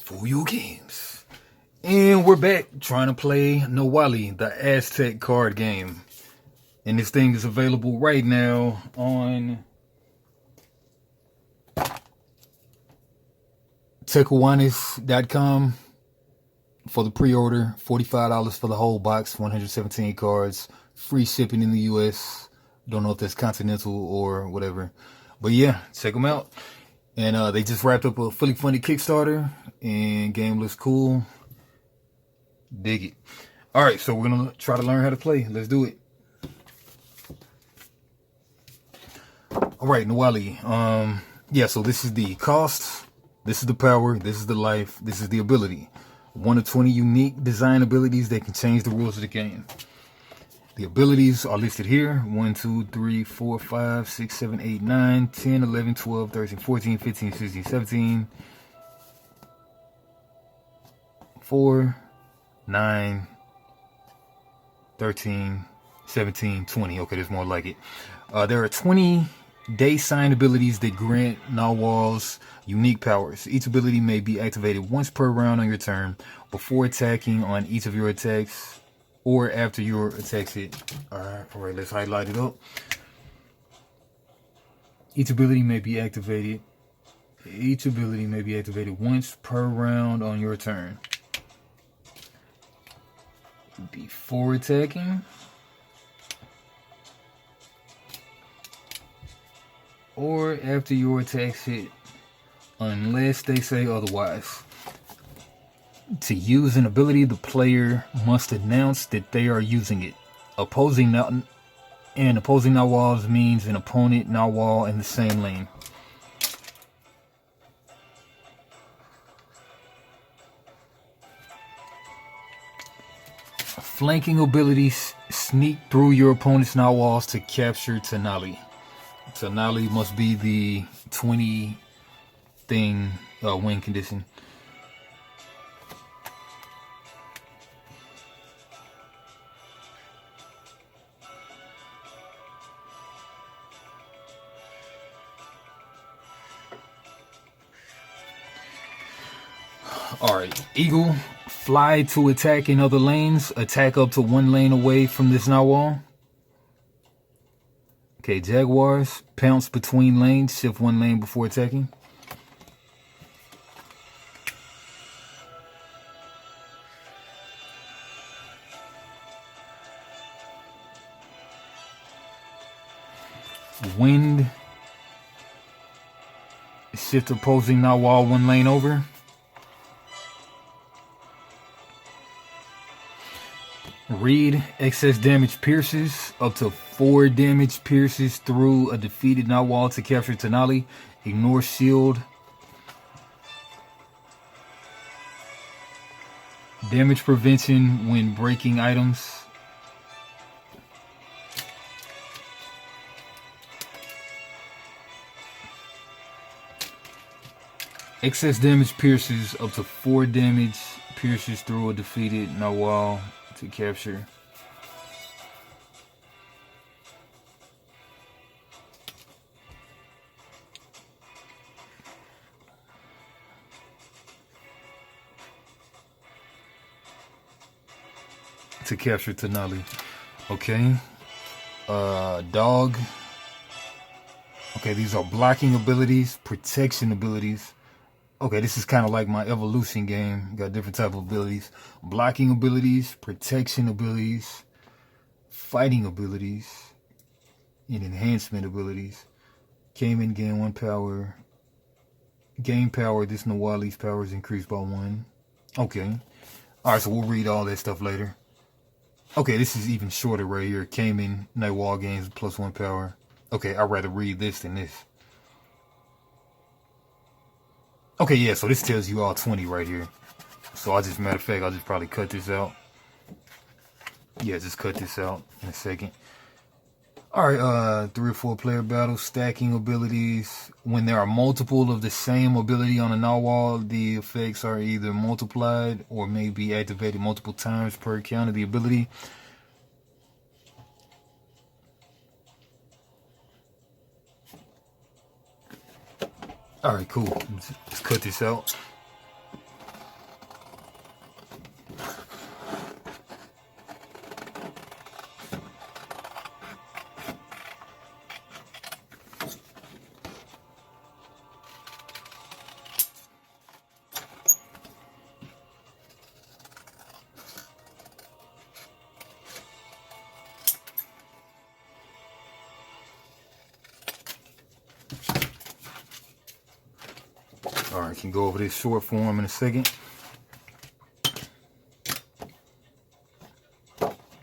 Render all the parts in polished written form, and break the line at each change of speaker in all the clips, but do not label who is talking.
For your games. And we're back trying to play Nawalli, the Aztec card game. And this thing is available right now on TECUANIS.com for the pre-order. $45 for the whole box, 117 cards. Free shipping in the US. Don't know if that's continental or whatever. But yeah, check them out. And they just wrapped up a fully funded Kickstarter. And game looks cool. Dig it. Alright, so we're going to try to learn how to play. Let's do it. Alright, Nawalli. Yeah, so this is the cost. This is the power. This is the life. This is the ability. 1 of 20 unique design abilities that can change the rules of the game. The abilities are listed here. 1, 2, 3, 4, 5, 6, 7, 8, 9, 10, 11, 12, 13, 14, 15, 16, 17, 4, 9, 13, 17, 20. Okay, there's more like it. There are 20 day sign abilities that grant Nawal's unique powers. Each ability may be activated once per round on your turn, before attacking on each of your attacks, or after your attacks hit. Alright, let's highlight it up. Each ability may be activated. Each ability may be activated once per round on your turn. Before attacking, or after your attacks hit, unless they say otherwise. To use an ability, the player must announce that they are using it. Opposing Nawals means an opponent Nawal in the same lane. Flanking abilities sneak through your opponent's Nawals to capture Tanali. Tanali must be the 20 thing win condition. Alright, Eagle, fly to attack in other lanes. Attack up to 1 lane away from this Nawal. Okay, Jaguars, pounce between lanes. Shift 1 lane before attacking. Wind, shift opposing Nawal 1 lane over. Read, excess damage pierces. Up to 4 damage pierces through a defeated Nawal to capture Tanali. Ignore shield. Damage prevention when breaking items. Excess damage pierces. Up to 4 damage pierces through a defeated Nawal to capture. To capture Tanali. Okay. Dog. Okay, these are blocking abilities, protection abilities. Okay, this is kind of like my evolution game. Got different type of abilities. Blocking abilities, protection abilities, fighting abilities, and enhancement abilities. Came in, gain 1 power. Gain power, this Nawali's power is increased by 1. Okay. Alright, so we'll read all that stuff later. Okay, this is even shorter right here. Came in, Nawal gains plus 1 power. Okay, I'd rather read this than this. Okay, yeah, so this tells you all 20 right here. So matter of fact, I'll just probably cut this out. Yeah, just cut this out in a second. Alright, 3 or 4 player battles, stacking abilities. When there are multiple of the same ability on a Nawal, the effects are either multiplied or may be activated multiple times per count of the ability. Alright, cool. Let's cut this out. I can go over this short form in a second.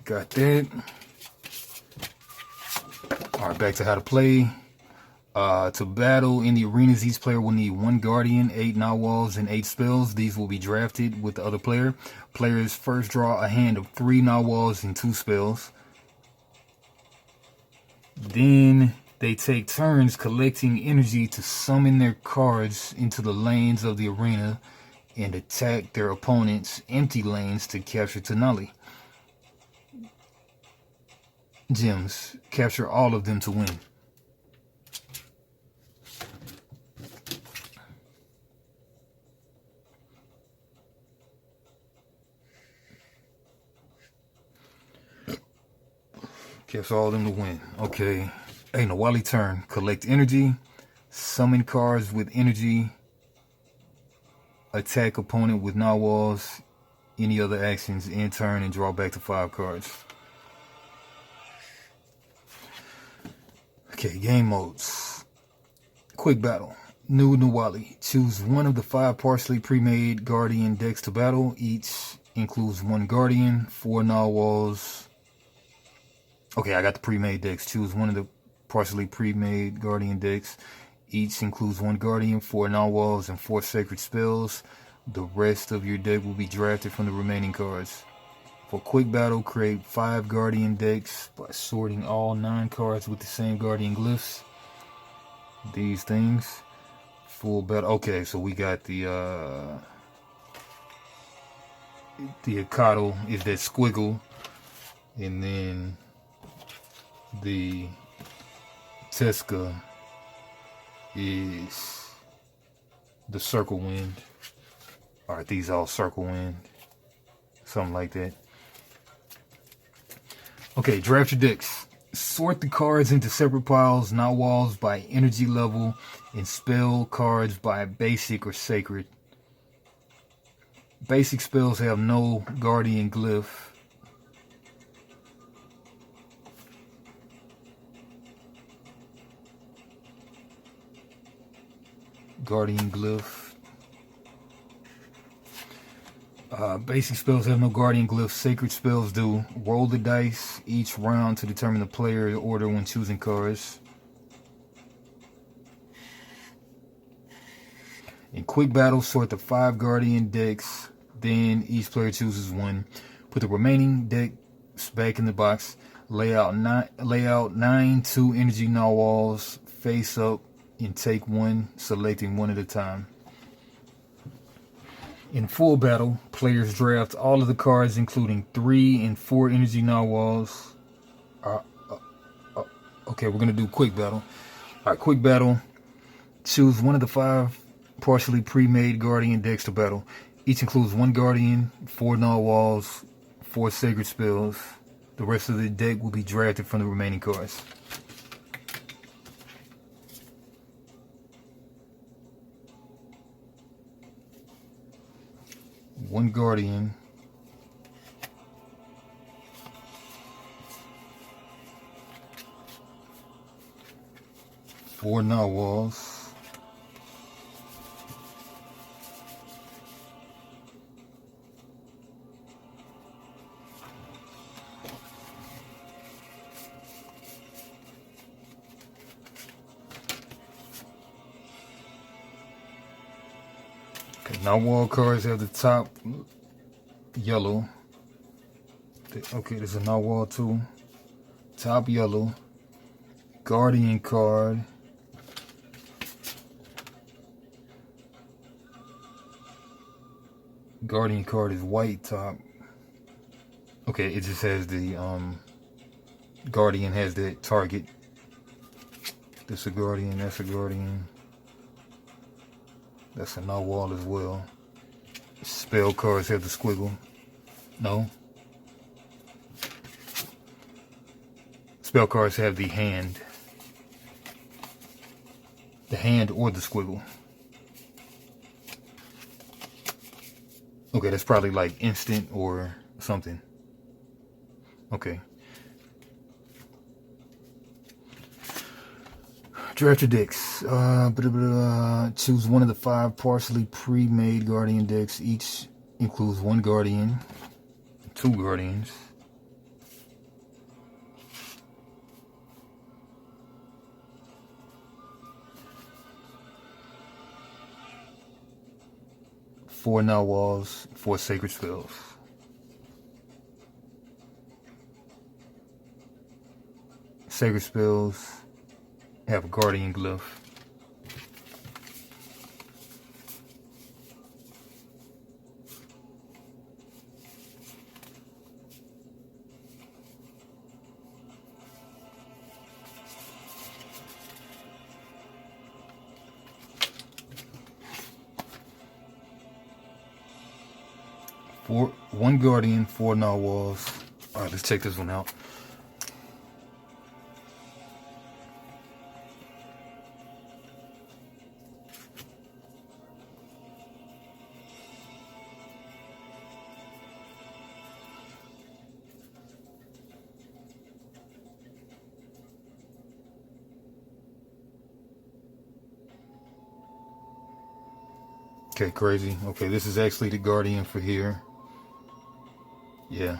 Got that. Alright, back to how to play. To battle in the arenas, each player will need 1 Guardian, 8 Nawals, and 8 spells. These will be drafted with the other player. Players first draw a hand of 3 Nawals and 2 spells. Then they take turns collecting energy to summon their cards into the lanes of the arena and attack their opponent's empty lanes to capture Nawalli gems. Capture all of them to win. Capture all of them to win. Okay. Hey, Nawalli turn. Collect energy. Summon cards with energy. Attack opponent with Nawals. Any other actions in turn and draw back to 5 cards. Okay, game modes. Quick battle. New Nawalli. Choose one of the 5 partially pre-made Guardian decks to battle. Each includes 1 Guardian, 4 Nawals. Okay, I got the pre-made decks. Choose one of the partially pre-made Guardian decks. Each includes 1 Guardian, 4 Nawals, and 4 Sacred Spells. The rest of your deck will be drafted from the remaining cards. For quick battle, create 5 Guardian decks by sorting all 9 cards with the same Guardian glyphs. These things. Full battle. Okay, so we got the Akado is that squiggle, and then the Teska is the circle wind. Alright, these all circle wind. Something like that. Okay, draft your decks. Sort the cards into separate piles, Nawals by energy level, and spell cards by basic or sacred. Basic spells have no Guardian glyph. Guardian glyph. Basic spells have no Guardian glyph. Sacred spells do. Roll the dice each round to determine the player order when choosing cards. In quick battle, sort the 5 Guardian decks. Then each player chooses 1. Put the remaining decks back in the box. Lay out 9 2 energy Nawals face up and take 1, selecting 1 at a time. In full battle, players draft all of the cards, including 3 and 4 energy Nawals. Okay, we're gonna do quick battle. Alright, quick battle. Choose one of the 5 partially pre-made Guardian decks to battle. Each includes 1 Guardian, 4 Nawals, 4 Sacred Spells. The rest of the deck will be drafted from the remaining cards. One Guardian, 4 Nawals, Nawal cards have the top yellow. Okay, there's a Nawal too. Top yellow. Guardian card. Guardian card is white top. Okay, it just has the Guardian has that target. This a Guardian, that's a Guardian. That's a Nawal as well. Spell cards have the squiggle. No. Spell cards have the hand. The hand or the squiggle. Okay, that's probably like instant or something. Okay. Draft your decks. Choose one of the 5 partially pre-made Guardian decks. Each includes 1 Guardian, 2 Guardians, four Nawalls, 4 Sacred Spells. Sacred Spells have a Guardian Glyph. One Guardian, 4 Narwhals. Alright, let's check this one out. Okay, crazy. Okay, this is actually the Guardian for here. Yeah.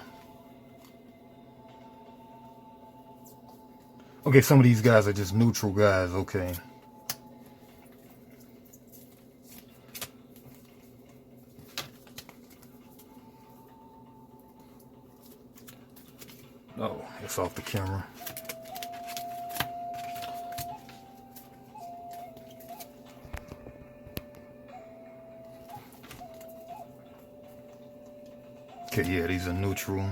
Okay, some of these guys are just neutral guys. Okay. Oh, it's off the camera. Okay, yeah, these are neutral.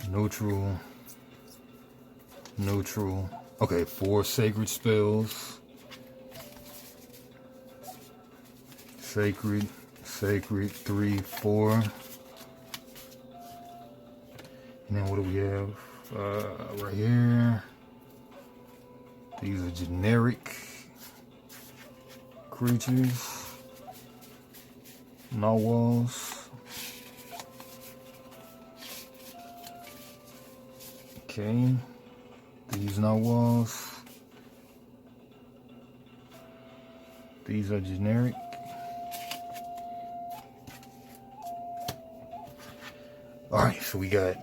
Neutral. Neutral. Okay, 4 Sacred Spells. Sacred. Sacred, 3, 4. And then what do we have? Right here. These are generic creatures. Narwhals. Okay. These narwhals. These are generic. Alright, so we got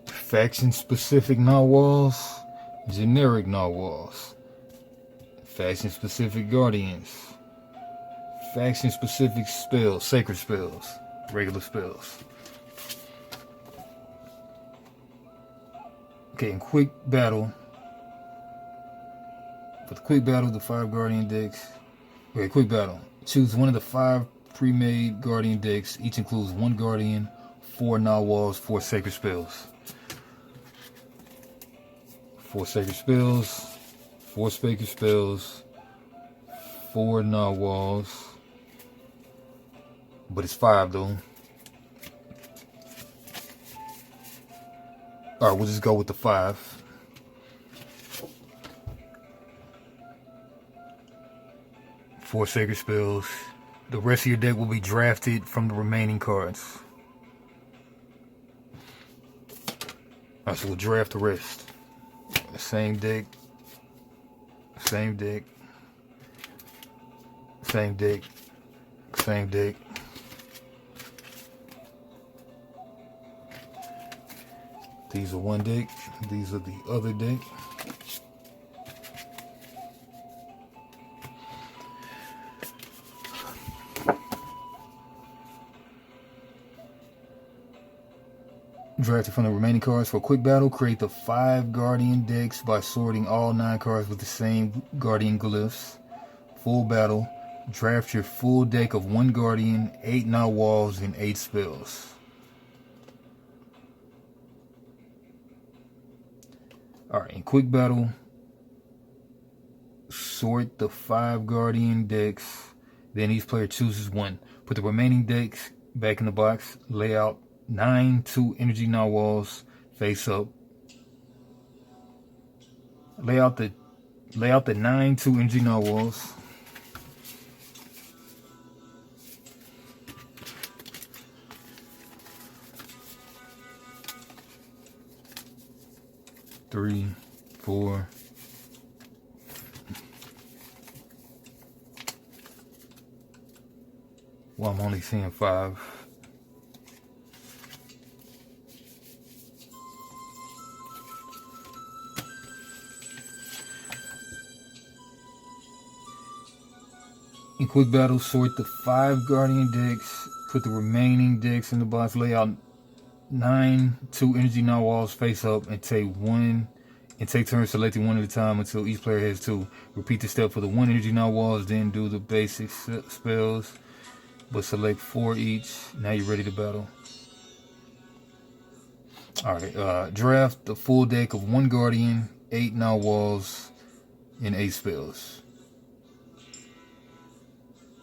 faction-specific narwhals, generic narwhals, faction-specific guardians, faction-specific spells, sacred spells, regular spells. Okay, in quick battle, for the quick battle, the 5 guardian decks. Okay, quick battle. Choose one of the 5 pre-made guardian decks. Each includes 1 guardian, 4 narwhals, 4 sacred spells. 4 sacred spells, 4 sacred spells, 4 narwhals. But it's 5 though. Alright, we'll just go with the 5. Four sacred spells. The rest of your deck will be drafted from the remaining cards. Alright, so we'll draft the rest. Same deck. Same deck. Same deck. Same deck. These are one deck. These are the other deck. Drafted from the remaining cards. For a quick battle, create the 5 Guardian decks by sorting all 9 cards with the same Guardian glyphs. Full battle. Draft your full deck of 1 Guardian, 8 Narwhals, and 8 spells. Alright, in quick battle, sort the 5 Guardian decks. Then each player chooses 1. Put the remaining decks back in the box. Lay out 9 2 energy narwhals face up. Lay out the 9 2-energy narwhals. Three, 4. Well, I'm only seeing 5. In quick battle, sort the 5 guardian decks, put the remaining decks in the box, lay out 9 2-energy narwhals face up, and take turns selecting one at a time until each player has 2. Repeat the step for the 1-energy narwhals, then do the basic spells, but select 4 each. Now you're ready to battle. Alright, draft the full deck of 1 guardian, 8 narwhals, and 8 spells.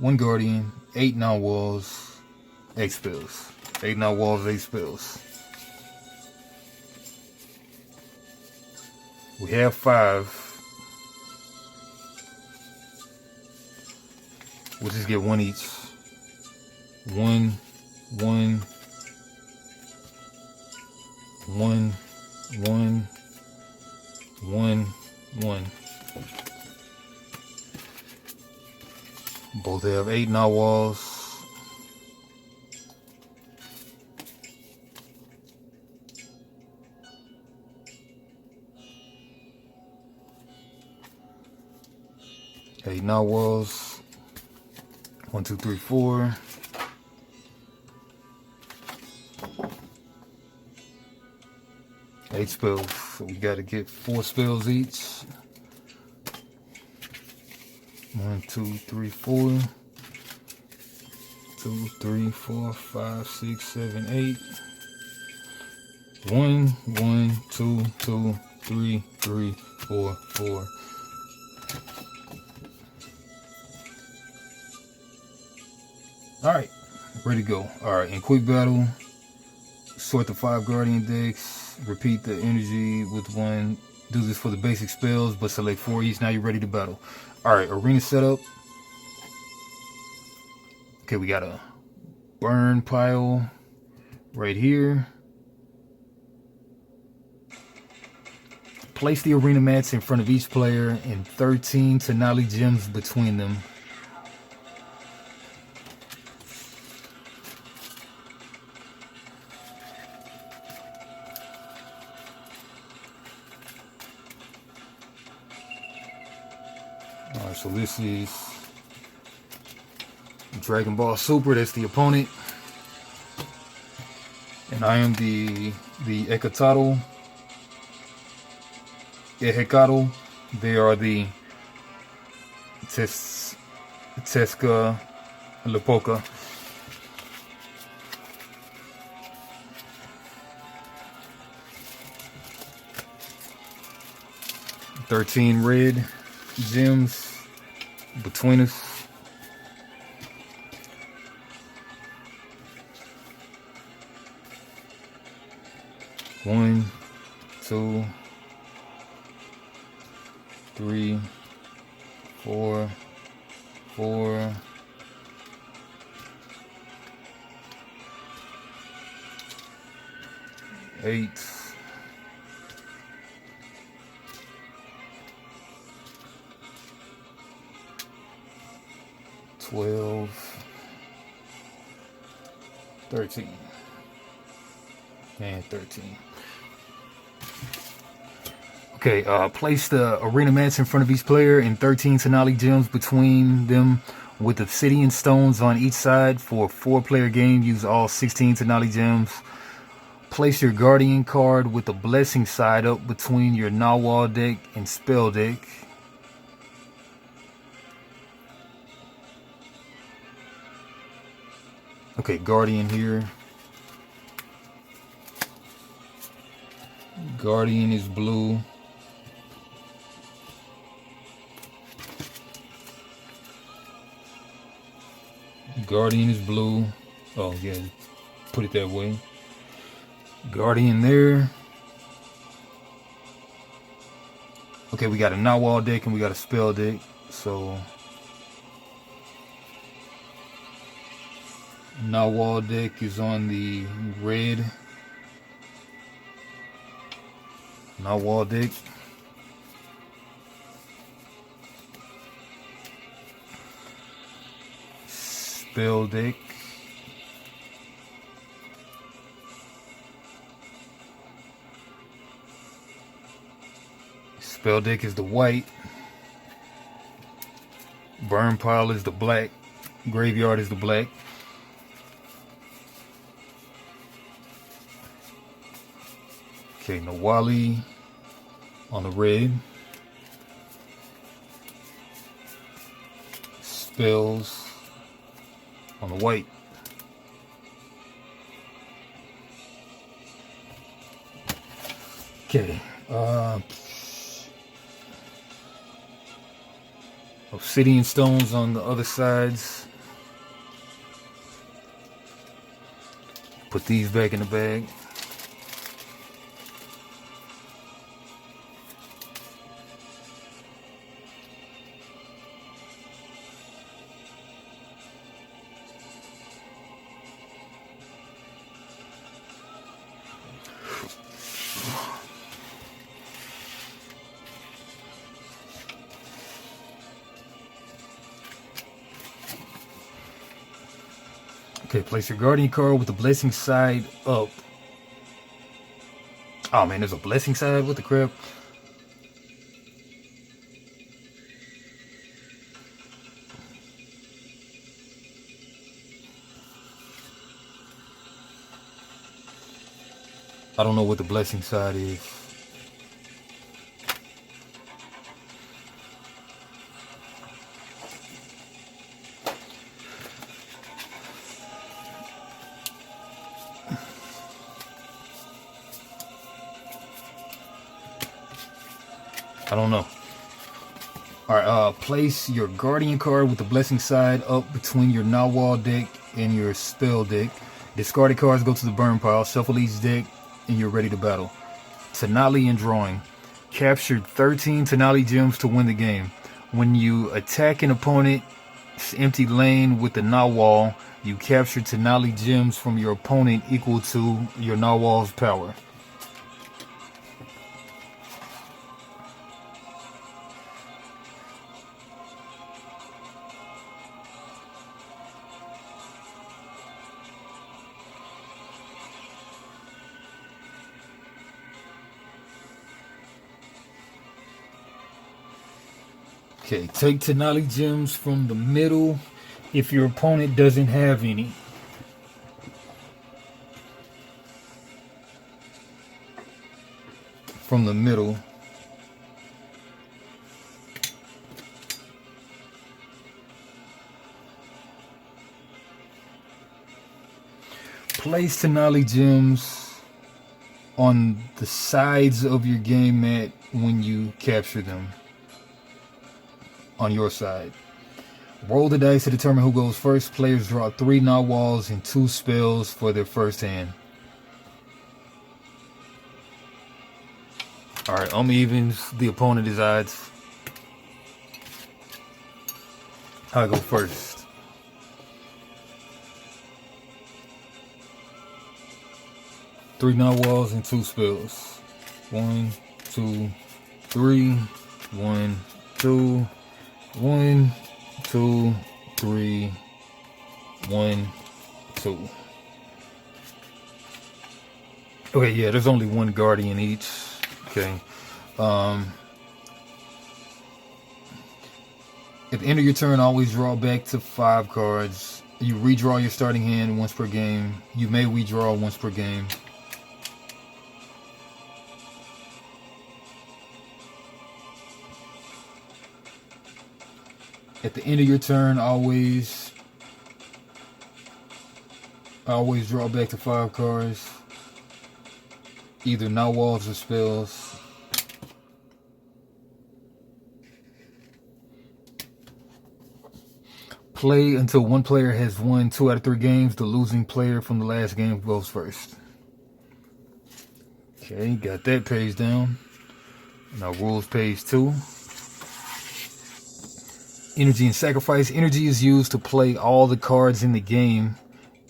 1 guardian, 8 narwhals, 8 spells. 8 narwhals, 8 spells. We have 5. We'll just get 1 each. 1, 1, 1, 1, 1, 1. Both have 8 narwhals. Eight narwhals. 1, 2, 3, 4. Eight spells. So we got to get 4 spells each. 1, 2, 3, 4. 2, 3, 4, 5, 6, 7, 8. 1, 1, 2, 2, 3, 3, 4, 4. Alright, ready to go. Alright, in quick battle, sort the 5 guardian decks, repeat the energy with 1. Do this for the basic spells, but select 4 each. Now you're ready to battle. Alright, arena setup. Okay, we got a burn pile right here. Place the arena mats in front of each player and 13 Nawalli gems between them. Alright, so this is Dragon Ball Super, that's the opponent. And I am the Ecatado. Ehecado. They are the Tesca Lapoca. $13 red gems between us. One, 2, 3, 4, 4, 8, 12, 13, and 13. Okay, place the arena mats in front of each player and 13 Nawalli gems between them with obsidian stones on each side. For a 4-player game, use all 16 Nawalli gems. Place your guardian card with the blessing side up between your narwhal deck and spell deck. Okay, guardian here. Guardian is blue. Guardian is blue. Oh yeah, put it that way. Guardian there. Okay, we got a Nawal deck and we got a spell deck. So Nawal deck is on the red. Nawal deck. Spell deck. Spell deck is the white. Burn pile is the black. Graveyard is the black. Okay, Nawalli on the red. Spells on the white. Okay. Obsidian stones on the other sides. Put these back in the bag. Okay, place your guardian card with the blessing side up. Oh man, there's a blessing side? What the crap? I don't know what the blessing side is. I don't know. Alright, place your guardian card with the blessing side up between your Nawal deck and your spell deck. Discarded cards go to the burn pile. Shuffle each deck and you're ready to battle. Tenali and drawing. Capture 13 Tenali gems to win the game. When you attack an opponent's empty lane with the Nawal, you capture Tenali gems from your opponent equal to your Nawal's power. Okay, take Tenali gems from the middle if your opponent doesn't have any. From the middle. Place Tenali gems on the sides of your game mat when you capture them. On your side. Roll the dice to determine who goes first. Players draw 3 Nawals and 2 spells for their first hand. Alright, evens. The opponent is odds. I go first. Three Nawals and 2 spells. 1, 2, 3. 1, 2. 1, 2, 3, 1, 2. Okay, yeah, there's only one guardian each. Okay. At the end of your turn, always draw back to 5 cards. You redraw your starting hand once per game. You may redraw once per game. At the end of your turn, always draw back to 5 cards. Either Nawals or spells. Play until one player has won 2 out of 3 games. The losing player from the last game goes first. Okay, got that page down. Now rules page 2. Energy and sacrifice. Energy is used to play all the cards in the game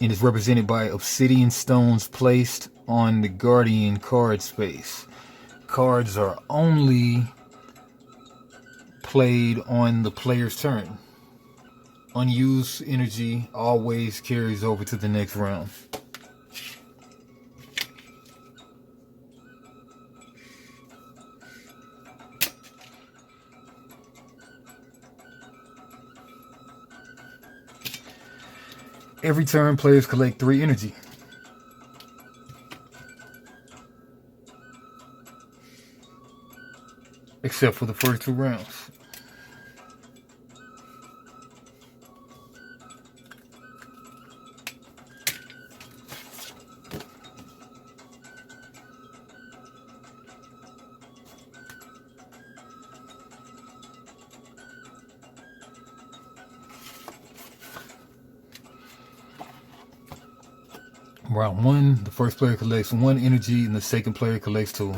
and is represented by obsidian stones placed on the guardian card space. Cards are only played on the player's turn. Unused energy always carries over to the next round. Every turn, players collect 3 energy. Except for the first 2 rounds. Round 1, the first player collects 1 energy and the second player collects 2.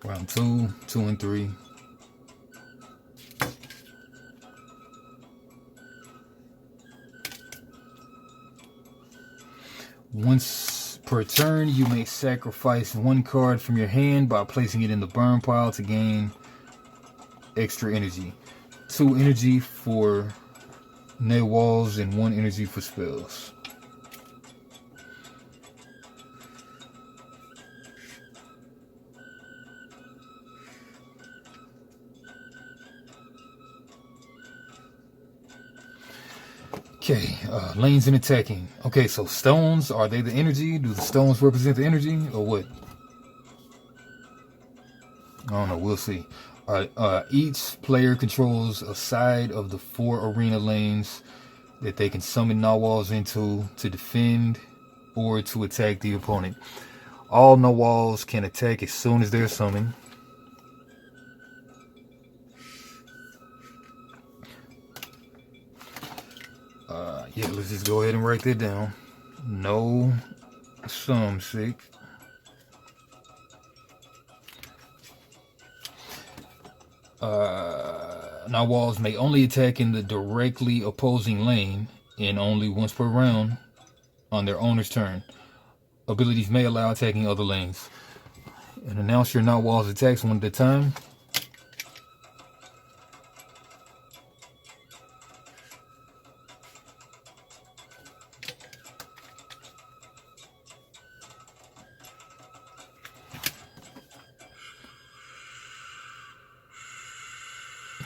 Round 2, 2 and 3. Once per turn, you may sacrifice 1 card from your hand by placing it in the burn pile to gain extra energy. 2 energy for Nawalls and 1 energy for spells. Okay, lanes and attacking. Okay, so stones, are they the energy? Do the stones represent the energy or what? I don't know, we'll see. Each player controls a side of the 4 arena lanes that they can summon Nawalls into to defend or to attack the opponent. All Nawalls can attack as soon as they're summoned. Yeah, let's just go ahead and write that down. No sum sick. Nawalls may only attack in the directly opposing lane and only once per round on their owner's turn. Abilities may allow attacking other lanes. And announce your Nawalls attacks one at a time.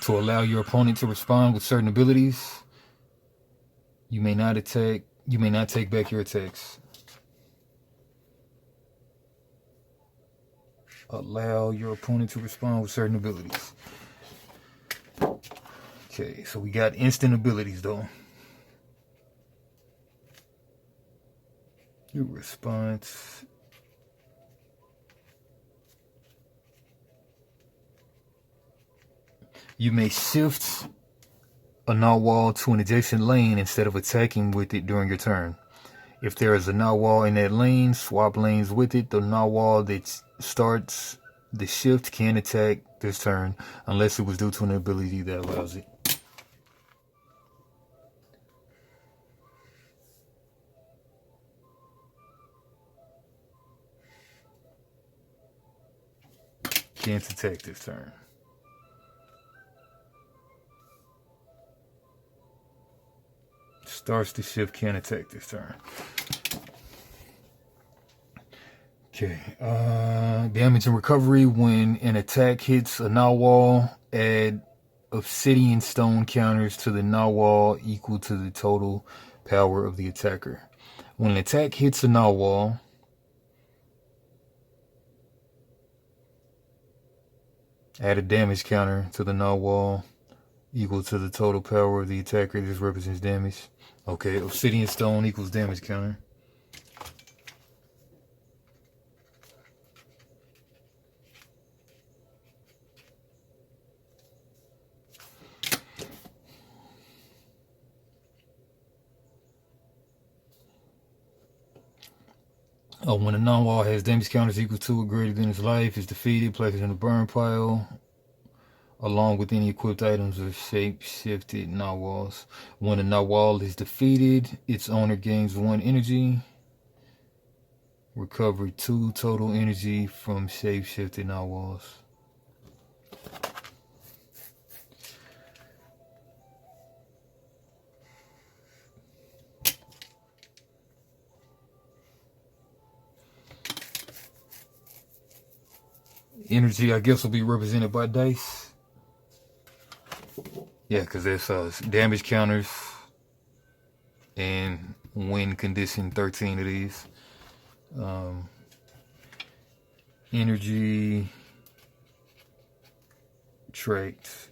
To allow your opponent to respond with certain abilities, you may not attack. You may not take back your attacks. Allow your opponent to respond with certain abilities. Okay, so we got instant abilities though. Your response. You may shift a Nawall to an adjacent lane instead of attacking with it during your turn. If there is a Nawall in that lane, swap lanes with it. The Nawall that starts the shift can attack this turn unless it was due to an ability that allows it. Can't attack this turn. Starts the shift, can't attack this turn. Okay, damage and recovery. When an attack hits a Nawall, add obsidian stone counters to the Nawall equal to the total power of the attacker. When an attack hits a Nawall, add a damage counter to the Nawall equal to the total power of the attacker. This represents damage. Okay, obsidian stone equals damage counter. When a non-wall has damage counters equal to or greater than its life, is defeated, placed in the burn pile, along with any equipped items or shape-shifted non-walls. When a non-wall is defeated, its owner gains 1 energy. Recover 2 total energy from shape-shifted non-walls. Energy, I guess, will be represented by dice. Yeah, because there's damage counters and win condition, 13 of these. Energy traits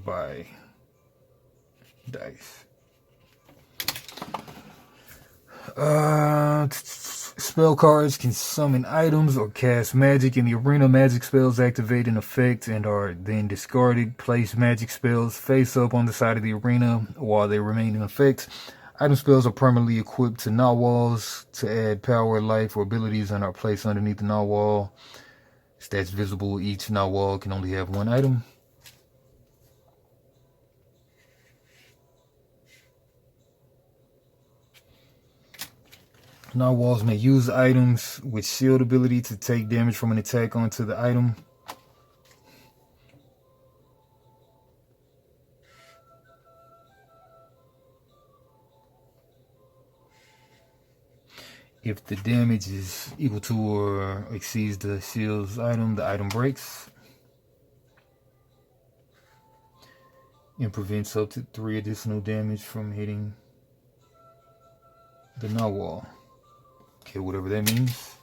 by dice. Spell cards can summon items or cast magic in the arena. Magic spells activate in effect and are then discarded. Place magic spells face up on the side of the arena while they remain in effect. Item spells are permanently equipped to narwhals to add power, life, or abilities and are placed underneath the narwhal. Stats visible. Each narwhal can only have 1 item. Narwhals may use items with shield ability to take damage from an attack onto the item. If the damage is equal to or exceeds the shield's item, the item breaks. And prevents up to 3 additional damage from hitting the narwhal. Okay, whatever that means.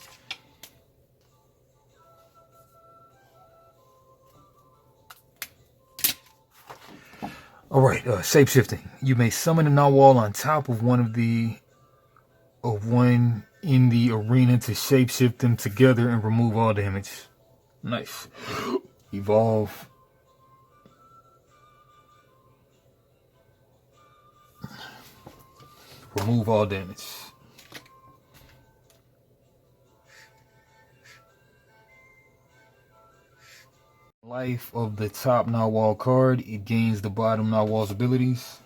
Alright, shapeshifting. You may summon a narwhal on top of one in the arena to shapeshift them together and remove all damage. Nice. Evolve. Remove all damage. Life of the top narwhal card. It gains the bottom narwhal's abilities.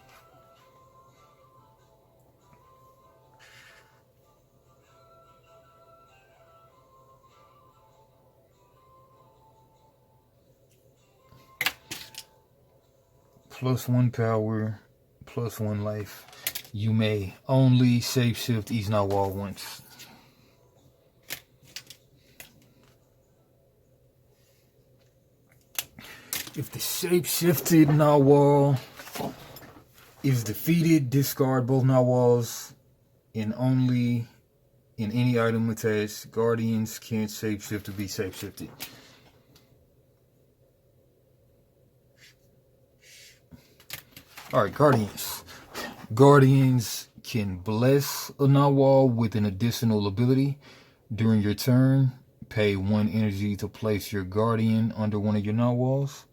+1 power, +1 life. You may only shapeshift each narwhal once. If the shape-shifted narwhal is defeated, discard both narwhals and only in any item attached. Guardians can't shapeshift to be shapeshifted. Alright, Guardians. Guardians can bless a narwhal with an additional ability. During your turn, pay 1 energy to place your Guardian under one of your narwhals.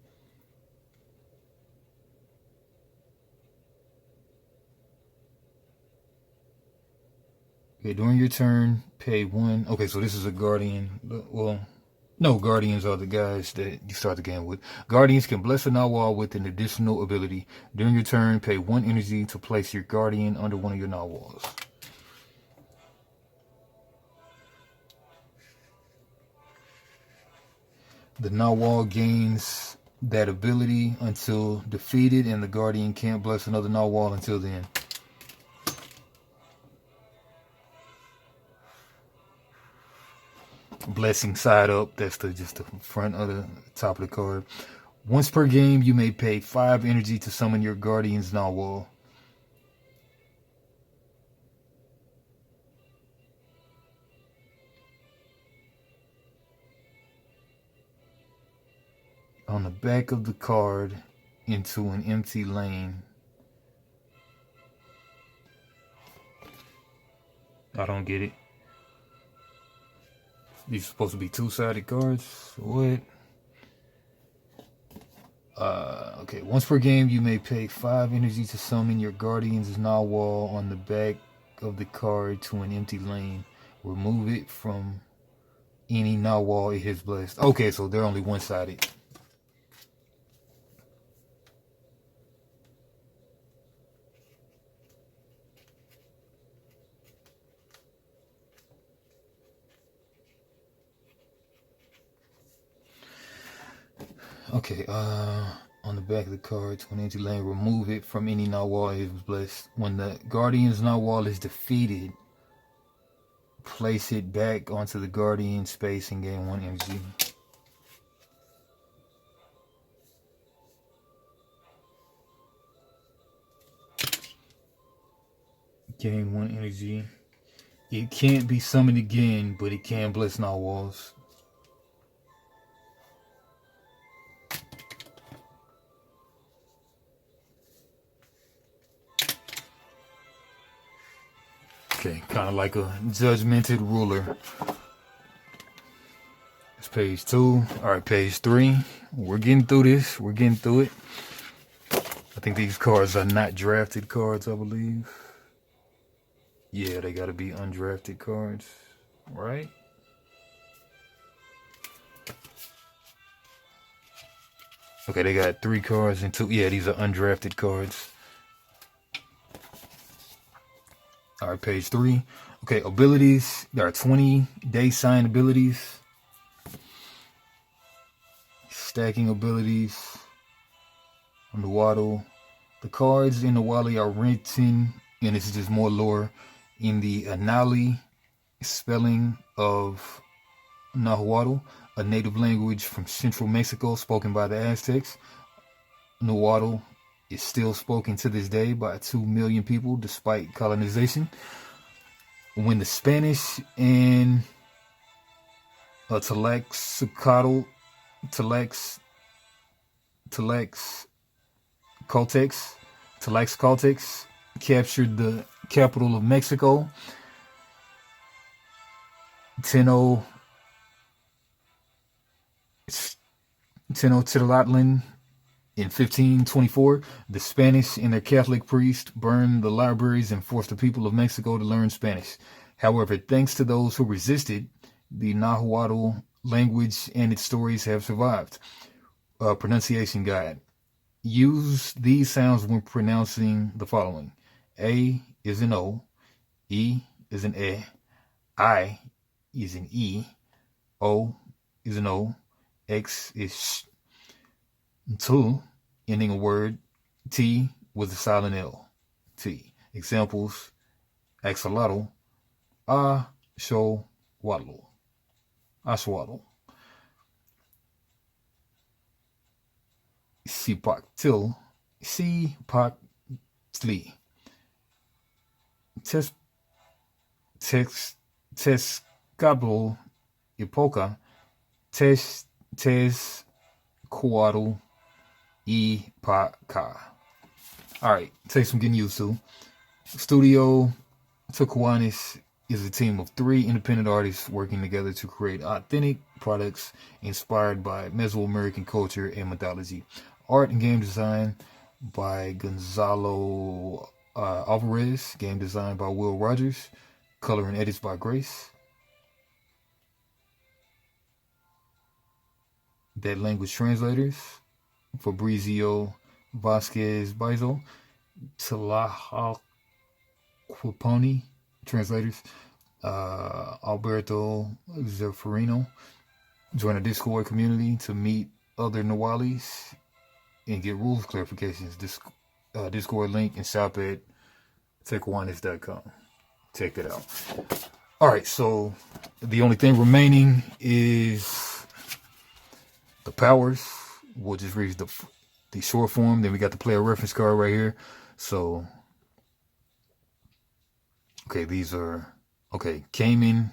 Okay, during your turn, pay 1. Okay, so this is a Guardian. Well, no, Guardians are the guys that you start the game with. Guardians can bless a narwhal with an additional ability. During your turn, pay 1 energy to place your Guardian under one of your narwhals. The narwhal gains that ability until defeated, and the Guardian can't bless another narwhal until then. Blessing side up, that's just the front of the top of the card. Once per game, you may pay 5 energy to summon your Guardian's narwhal. On the back of the card into an empty lane. I don't get it. These are supposed to be 2-sided cards. What? Okay, once per game, you may pay 5 energy to summon your Guardian's narwhal on the back of the card to an empty lane. Remove it from any Nawal it has blessed. Okay, so they're only one-sided. Okay, on the back of the card to an empty lane, remove it from any Nawal it has blessed. When the Guardian's Nawal is defeated, place it back onto the Guardian space and gain 1 energy. Gain 1 energy. It can't be summoned again, but it can bless Nawals. Okay, kind of like a judgmented ruler. It's page 2. All right, page 3. We're getting through this. We're getting through it. I think these cards are not drafted cards, I believe. Yeah, they got to be undrafted cards, right? Okay, they got 3 cards and 2. Yeah, these are undrafted cards. All right, page 3. Okay, abilities. There are 20 day sign abilities. Stacking abilities. On the Waddle. The cards in Nawalli are written, and this is just more lore, in the Anali spelling of Nahuatl, a native language from central Mexico spoken by the Aztecs. Nahuatl is still spoken to this day by 2 million people despite colonization. When the Spanish and Tlaxcaltecs captured the capital of Mexico, Tenochtitlan, in 1524, the Spanish and their Catholic priests burned the libraries and forced the people of Mexico to learn Spanish. However, thanks to those who resisted, the Nahuatl language and its stories have survived. Pronunciation guide. Use these sounds when pronouncing the following. A is an O, E is an E, I is an E, O is an O, X is sh. Until ending a word, T with a silent L. T. Examples: axolotl, ashowatl, ashwatl. Sipaktil, Sipakli. Tezcatl, Ipoca, Tezcuatl, Ipaca. Alright, takes some getting used to. Studio TECUANIS is a team of 3 independent artists working together to create authentic products inspired by Mesoamerican culture and mythology. Art and game design by Gonzalo Alvarez. Game design by Will Rogers. Color and edits by Grace. Dead language translators: Fabrizio Vasquez Bizo. Tlahuaponi translators: Alberto Zeffirino. Join a Discord community to meet other Nawalis and get rules clarifications. Discord link and shop at TECUANIS.com. Check that out. All right, so the only thing remaining is the powers. We'll just read the short form. Then we got the player reference card right here. So, okay, these are, okay, Cayman,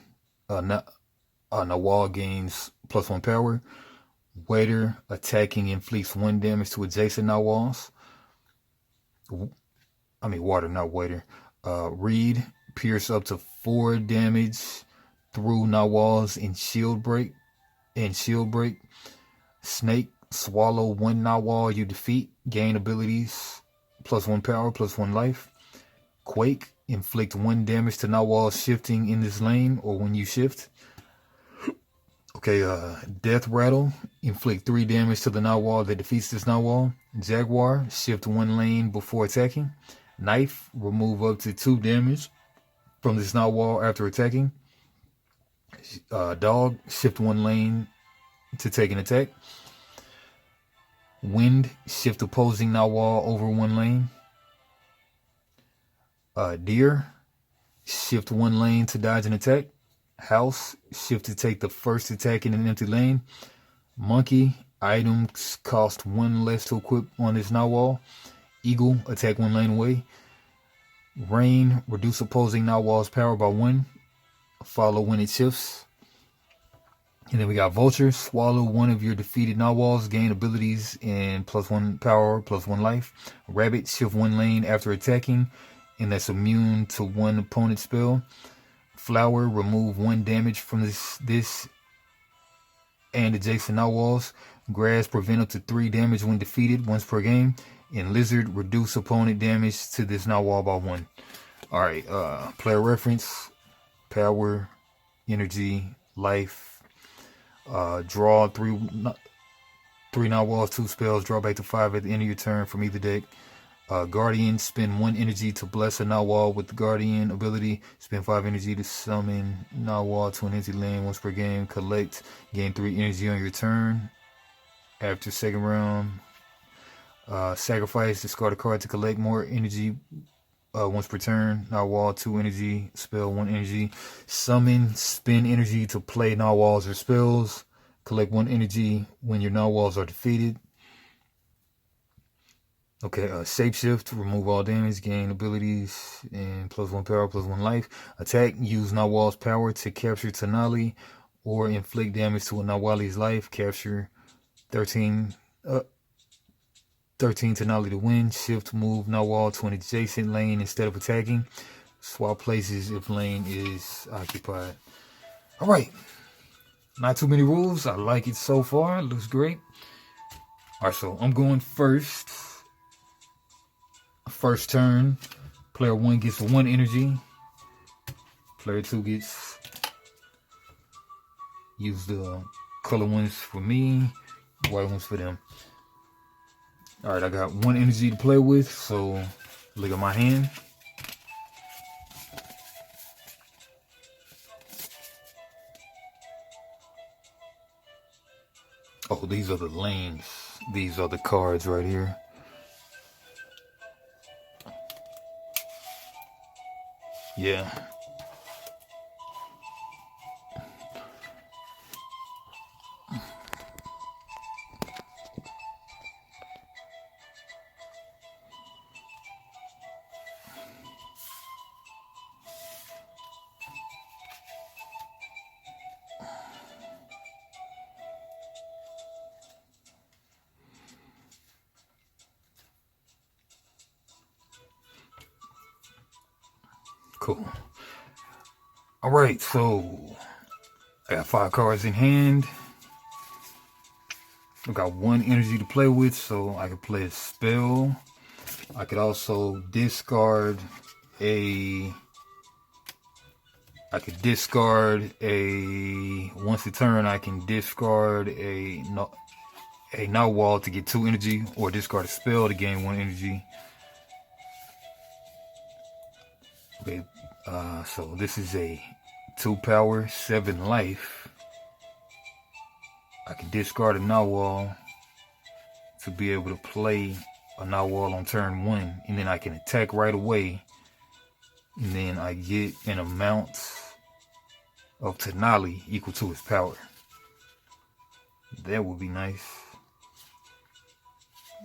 Nawal gains +1 power. Waiter, attacking inflicts 1 damage to adjacent Nawals. I mean water, not waiter. Reed, pierce up to 4 damage through Nawals in shield break. Snake, swallow 1 Nawal you defeat. Gain abilities, +1 power, +1 life. Quake, inflict 1 damage to Nawal shifting in this lane or when you shift. Okay, Death Rattle, inflict 3 damage to the Nawal that defeats this Nawal. Jaguar, shift 1 lane before attacking. Knife, remove up to 2 damage from this Nawal after attacking. Dog, shift 1 lane to take an attack. Wind, shift opposing Nawal over 1 lane. Deer, shift 1 lane to dodge an attack. House, shift to take the first attack in an empty lane. Monkey, items cost 1 less to equip on this Nawal. Eagle, attack 1 lane away. Rain, reduce opposing Nawal's power by 1. Follow when it shifts. And then we got Vulture, swallow 1 of your defeated Nawals, gain abilities and +1 power, +1 life. Rabbit, shift 1 lane after attacking, and that's immune to 1 opponent spell. Flower, remove 1 damage from this and adjacent Nawals. Grass, prevent up to 3 damage when defeated once per game. And Lizard, reduce opponent damage to this Nawal by 1. Alright, player reference, power, energy, life. Draw 3 Nawals, 2 spells, draw back to 5 at the end of your turn from either deck. Guardian, spend 1 energy to bless a Nawal with the Guardian ability. Spend 5 energy to summon Nawal to an empty lane once per game. Collect, gain 3 energy on your turn. After second round, sacrifice, discard a card to collect more energy once per turn. Nawal, 2 energy, spell 1 energy. Summon, spend energy to play Nawals or spells. Collect 1 energy when your Nawals are defeated. Okay, shapeshift, remove all damage, gain abilities, and +1 power, +1 life. Attack, use Nawal's power to capture Tanali or inflict damage to a Nawali's life. Capture 13 Tanali to win. Shift, move Nawal to an adjacent lane instead of attacking. Swap places if lane is occupied. Alright, not too many rules. I like it so far. It looks great. Alright, so I'm going first. First turn, player 1 gets 1 energy. Player 2 gets, use the color ones for me, white ones for them. Alright, I got 1 energy to play with, so look at my hand. Oh, these are the lanes. These are the cards right here. Yeah. Cool. All right, so I got 5 cards in hand. I got 1 energy to play with, so I can play a spell. I could also discard a. Once a turn, I can discard a Nawal to get 2 energy, or discard a spell to gain 1 energy. Okay, so this is a 2 power, 7 life. I can discard a Nawal to be able to play a Nawal on turn 1, and then I can attack right away, and then I get an amount of Tanali equal to his power. That would be nice.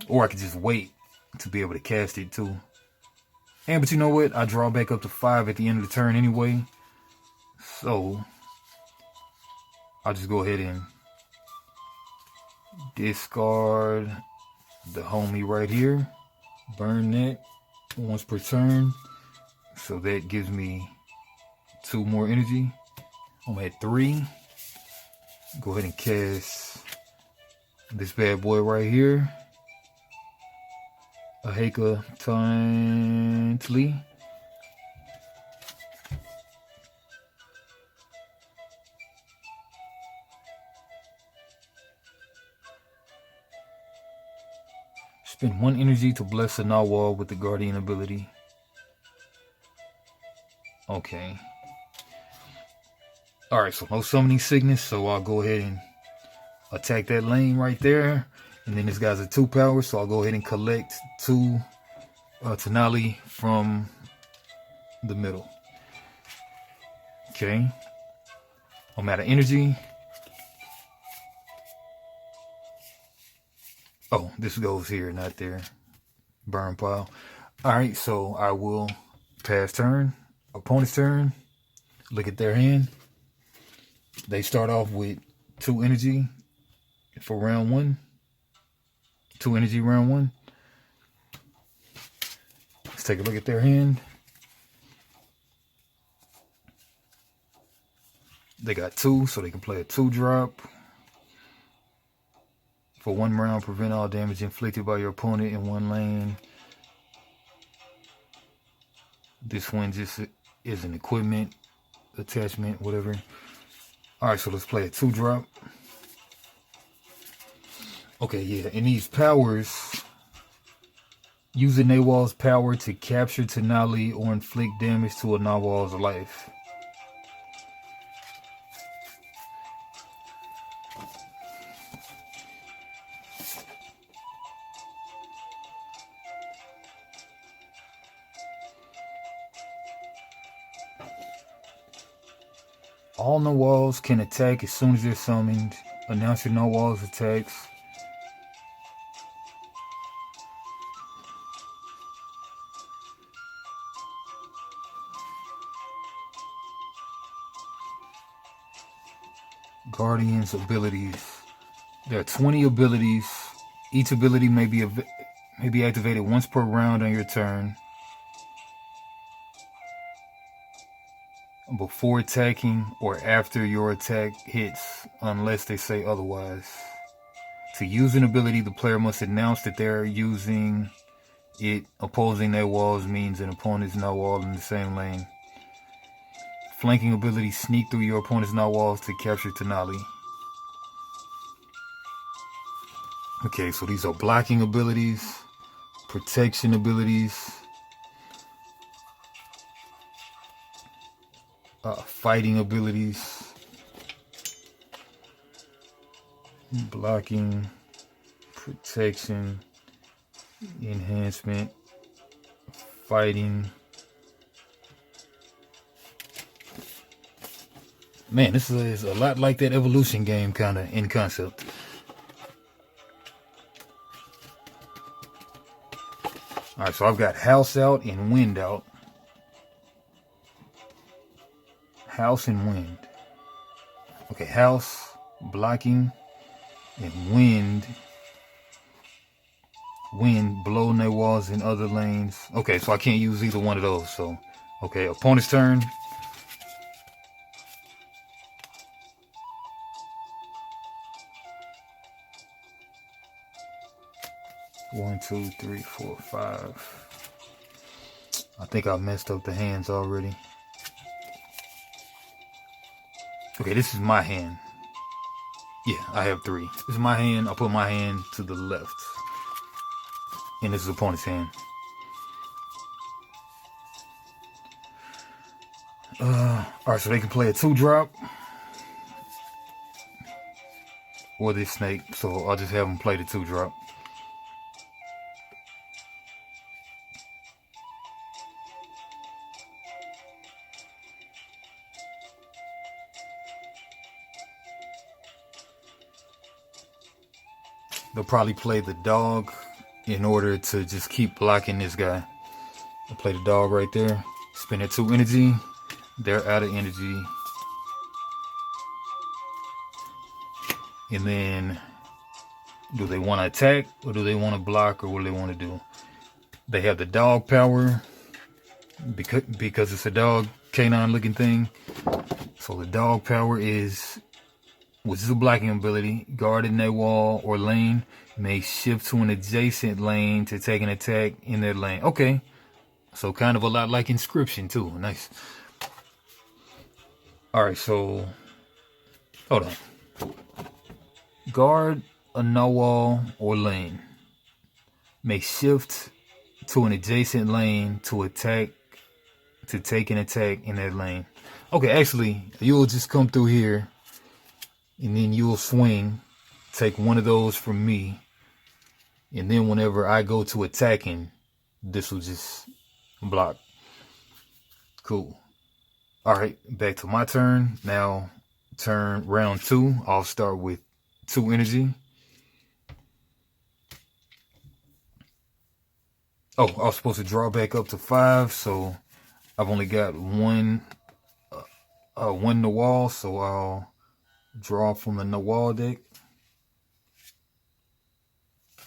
Or I could just wait to be able to cast it too. And but you know what? I draw back up to 5 at the end of the turn anyway. So I'll just go ahead and discard the homie right here. Burn that once per turn. So that gives me 2 more energy. I'm at 3. Go ahead and cast this bad boy right here. Aheka Tantli. Spend 1 energy to bless a Nawal with the Guardian ability. Okay. Alright, so no summoning sickness, so I'll go ahead and attack that lane right there. And then this guy's a 2 power, so I'll go ahead and collect 2 Tenali from the middle. Okay. I'm out of energy. Oh, this goes here, not there. Burn pile. Alright, so I will pass turn. Opponent's turn. Look at their hand. They start off with 2 energy for round 1. 2 energy round 1. Let's take a look at their hand. They got 2, so they can play a 2-drop. For 1 round, prevent all damage inflicted by your opponent in 1 lane. This one just is an equipment, attachment, whatever. Alright, so let's play a 2-drop. Okay, yeah, and these powers, using Nawal's power to capture Tenali or inflict damage to a Nawal's life. All Nawals can attack as soon as they're summoned. Announce your Nawal's attacks. Guardian's abilities. There are 20 abilities. Each ability may be activated once per round on your turn. Before attacking or after your attack hits, unless they say otherwise. To use an ability, the player must announce that they're using it. Opposing Nawals means an opponent's Nawal in the same lane. Flanking ability, sneak through your opponent's Nawals to capture Tenali. Okay, so these are blocking abilities, protection abilities, fighting abilities, blocking, protection, enhancement, fighting. Man, this is a lot like that evolution game kind of in concept. Alright, so I've got house out and wind out. House and wind. Okay, house, blocking, and wind. Wind, blow Nawals in other lanes. Okay, so I can't use either one of those. So, okay, opponent's turn. One, two, three, four, five. I think I messed up the hands already. Okay, this is my hand. Yeah, I have 3. This is my hand. I'll put my hand to the left. And this is opponent's hand. Alright, so they can play a 2-drop. Or this snake. So I'll just have them play the 2-drop. They'll probably play the dog in order to just keep blocking this guy. They'll play the dog right there. Spend that 2 energy. They're out of energy. And then, do they want to attack or do they want to block or what do they want to do? They have the dog power because it's a dog, canine looking thing. So the dog power is, which is a blocking ability, guarded Nawal or lane may shift to an adjacent lane to take an attack in their lane. Okay, so kind of a lot like Inscription too. Nice. Alright, so hold on. Guard a Nawal or lane. may shift to an adjacent lane to take an attack in that lane. Okay, actually, you'll just come through here, and then you'll swing, take one of those from me, and then whenever I go to attacking, this will just block. Cool. All right, back to my turn. Now, turn round 2. I'll start with 2 energy. Oh, I was supposed to draw back up to 5, so I've only got one Nawal, so I'll draw from the Nawal deck.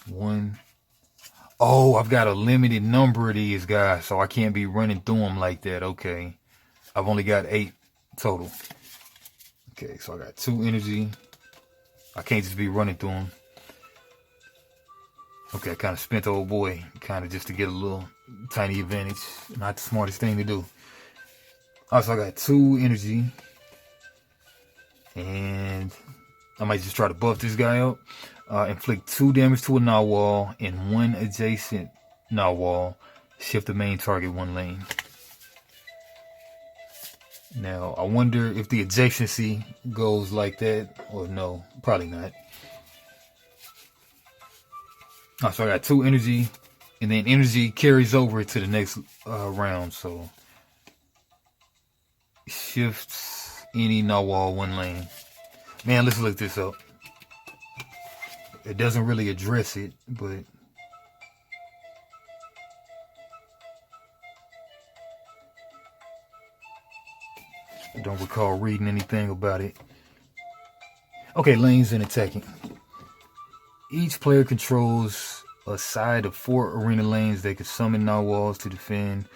1. Oh, I've got a limited number of these guys, so I can't be running through them like that. Okay. I've only got 8 total. Okay, so I got 2 energy. I can't just be running through them. Okay, I kind of spent old boy, kind of just to get a little tiny advantage. Not the smartest thing to do. Alright, so I got 2 energy. And I might just try to buff this guy up. Inflict 2 damage to a Nawal and 1 adjacent Nawal. Shift the main target 1 lane. Now, I wonder if the adjacency goes like that or no. Probably not. So I got 2 energy, and then energy carries over to the next round. So shifts any Nawal 1 lane. Man, let's look this up. It doesn't really address it, but I don't recall reading anything about it. Okay, lanes and attacking. Each player controls a side of 4 arena lanes. They can summon Nawals to defend.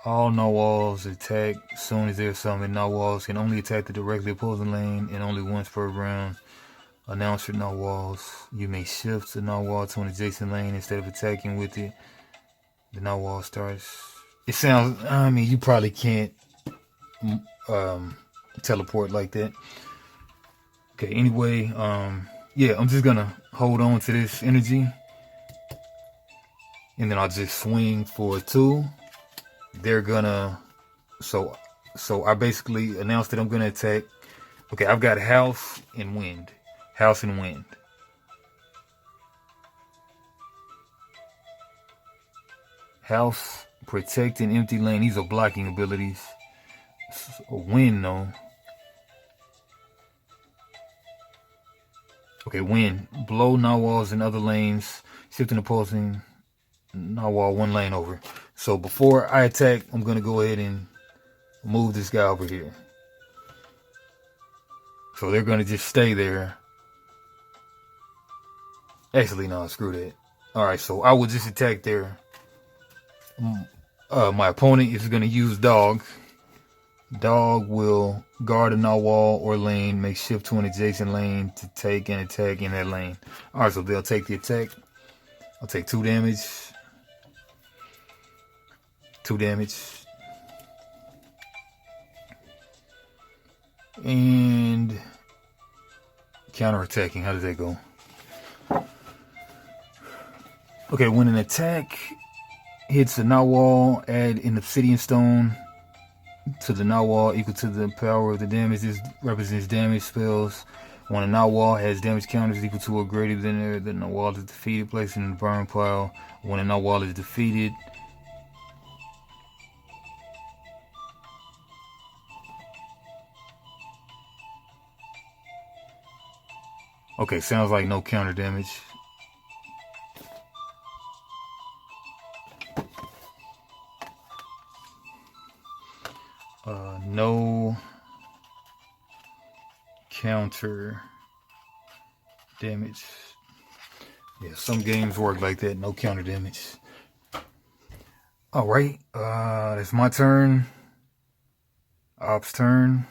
All Nawals attack as soon as they're summoned. Nawals can only attack the directly opposing lane and only once per round. Announce your Nawals. You may shift the Nawal to an adjacent lane instead of attacking with it. The Nawal starts. It sounds, I mean, you probably can't teleport like that. Okay, anyway, yeah, I'm just gonna hold on to this energy, and then I'll just swing for 2. They're gonna, so I basically announced that I'm gonna attack. Okay, I've got house and wind. House and wind. House, protect an empty lane. These are blocking abilities. Wind, though. Okay, wind. Blow Nawals in other lanes. Shifting opposing Nawal 1 lane over. So before I attack, I'm going to go ahead and move this guy over here. So they're going to just stay there. Actually, no, screw that. Alright, so I will just attack there. My opponent is going to use dog. Dog will guard a Nawal or lane, make shift to an adjacent lane to take an attack in that lane. Alright, so they'll take the attack. I'll take 2 damage. 2 damage. And counter-attacking. How does that go? Okay, when an attack hits a Nawal, add an obsidian stone to the Nawal equal to the power of the damage. This represents damage spells. When a Nawal has damage counters equal to or greater than the Nawal is defeated, placed in the burn pile. When a Nawal is defeated, okay, sounds like no counter damage. No counter damage. Yeah, some games work like that. No counter damage. All right, it's my turn. Op's turn.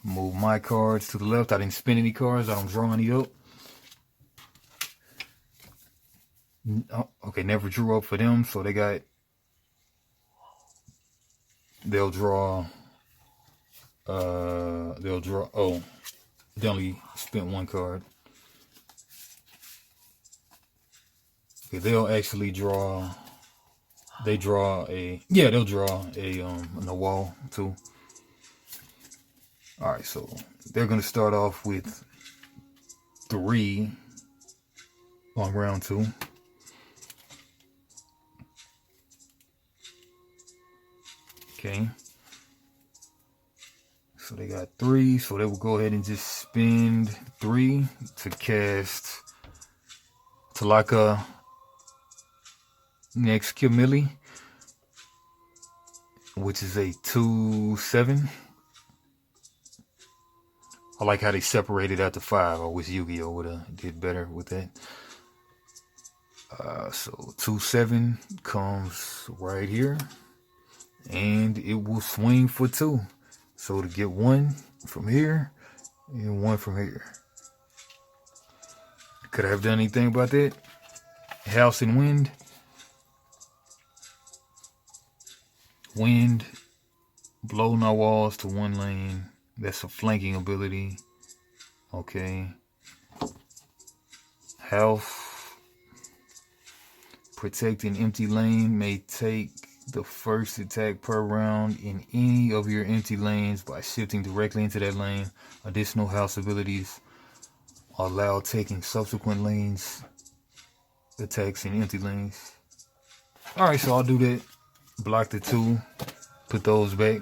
Move my cards to the left. I didn't spin any cards. I don't draw any up. Oh, okay, never drew up for them, so they'll draw. Oh, they only spent 1 card. they'll actually draw. They draw a, yeah, they'll draw a Nawalli too. All right, so they're gonna start off with 3 on round 2. Okay. So they got 3, so they will go ahead and just spend 3 to cast Talaka next Kimili, which is a 2/7. I like how they separated out to 5. I wish Yu-Gi-Oh would have did better with that. So 2/7 comes right here, and it will swing for 2. So to get 1 from here and 1 from here. Could I have done anything about that? House and wind. Wind, blow Nawallis to 1 lane. That's a flanking ability. Okay. House, protect an empty lane, may take the first attack per round in any of your empty lanes by shifting directly into that lane. Additional house abilities allow taking subsequent lanes attacks in empty lanes. Alright, so I'll do that. Block the 2, put those back.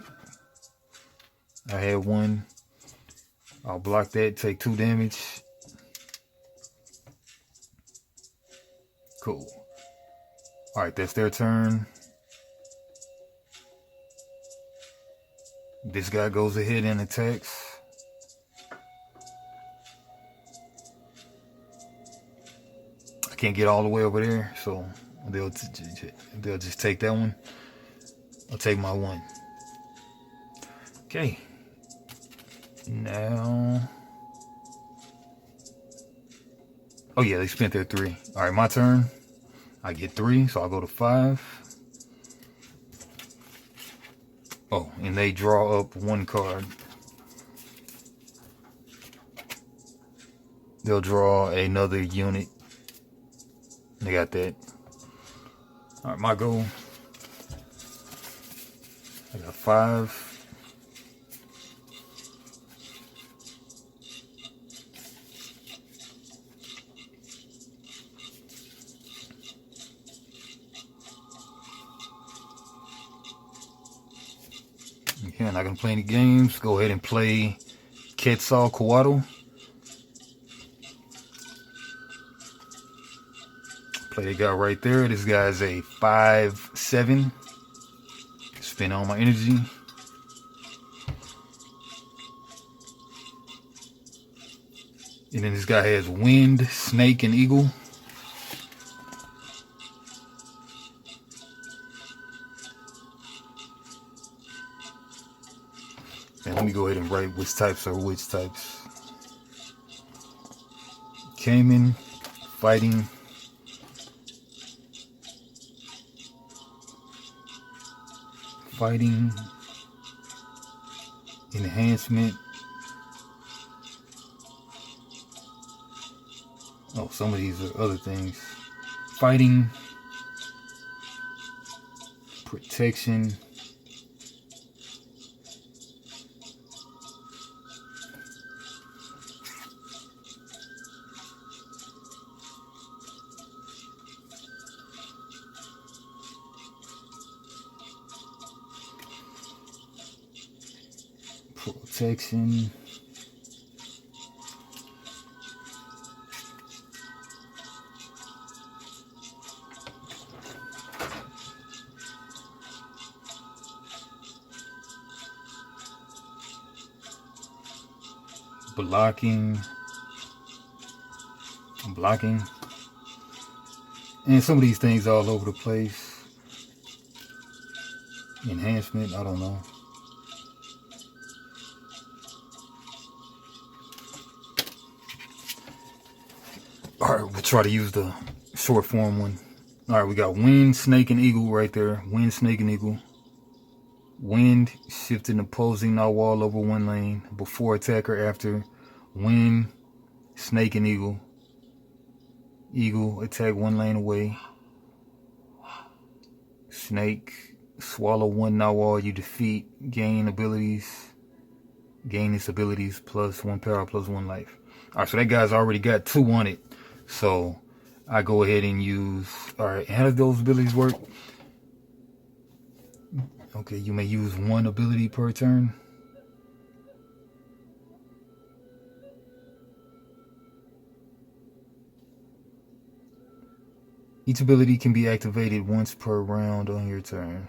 I had 1. I'll block that, take 2 damage. Cool. Alright, that's their turn. This guy goes ahead and attacks. I can't get all the way over there, so they'll just take that one. I'll take my 1. Okay. Now. Oh yeah, they spent their 3. All right, my turn. I get 3, so I'll go to 5. Oh, and they draw up 1 card. They'll draw another unit. They got that. All right, my go. I got 5. Okay, I'm not gonna play any games. Go ahead and play Quetzalcoatl. Play the guy right there. This guy's a 5/7. Spend all my energy. And then this guy has wind, snake, and eagle. And let me go ahead and write which types are which types. Cayman, fighting. Fighting, enhancement. Oh, some of these are other things. Fighting, protection, protection, blocking, and some of these things all over the place. Enhancement, I don't know. All right, we'll try to use the short form one. All right, we got wind, snake, and eagle right there. Wind, snake, and eagle. Wind, shifting opposing Nawalli over 1 lane. Before attack or after. Wind, snake, and eagle. Eagle, attack 1 lane away. Snake, swallow 1 narwhal you defeat. Gain abilities. Gain its abilities plus 1 power plus 1 life. Alright, so that guy's already got 2 on it. So I go ahead and use. Alright, how does those abilities work? Okay, you may use 1 ability per turn. Each ability can be activated once per round on your turn.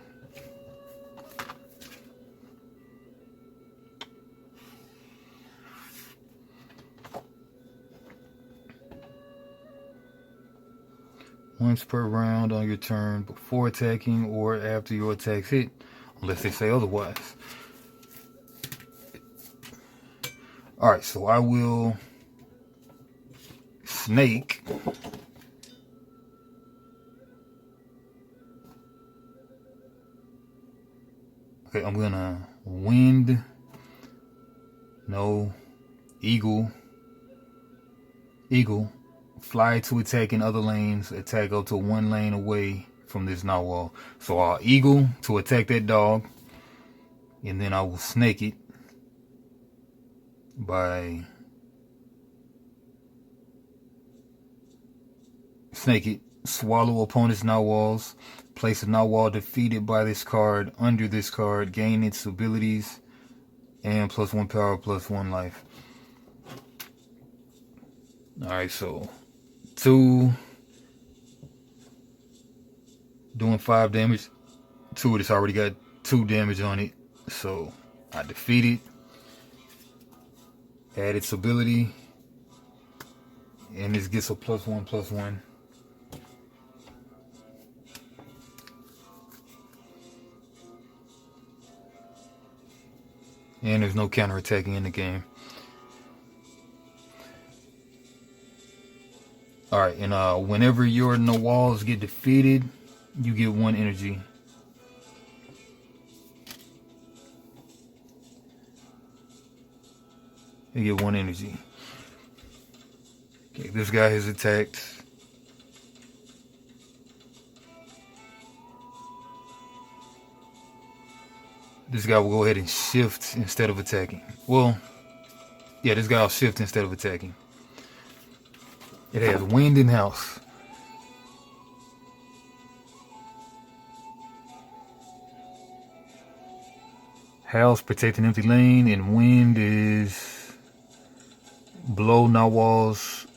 Once per round on your turn before attacking or after your attacks hit, unless they say otherwise. Alright, so I will snake. Okay, I'm gonna wind. No. Eagle. Eagle. Fly to attack in other lanes. Attack up to 1 lane away from this narwhal. So I'll eagle to attack that dog. And then I will snake it by swallow opponent's narwhals. Place a narwhal defeated by this card under this card. Gain its abilities and plus 1 power plus 1 life. Alright, so 2 doing 5 damage. 2 of this already got 2 damage on it. So I defeat it. Add its ability. And this gets a plus 1 plus 1. And there's no counterattacking in the game. Alright, and whenever your Nawals get defeated, you get 1 energy. You get 1 energy. Okay, this guy has attacked. This guy will go ahead and shift instead of attacking. Well, yeah, this guy will shift instead of attacking. It has wind in house. House protect an empty lane, and wind is blow narwhals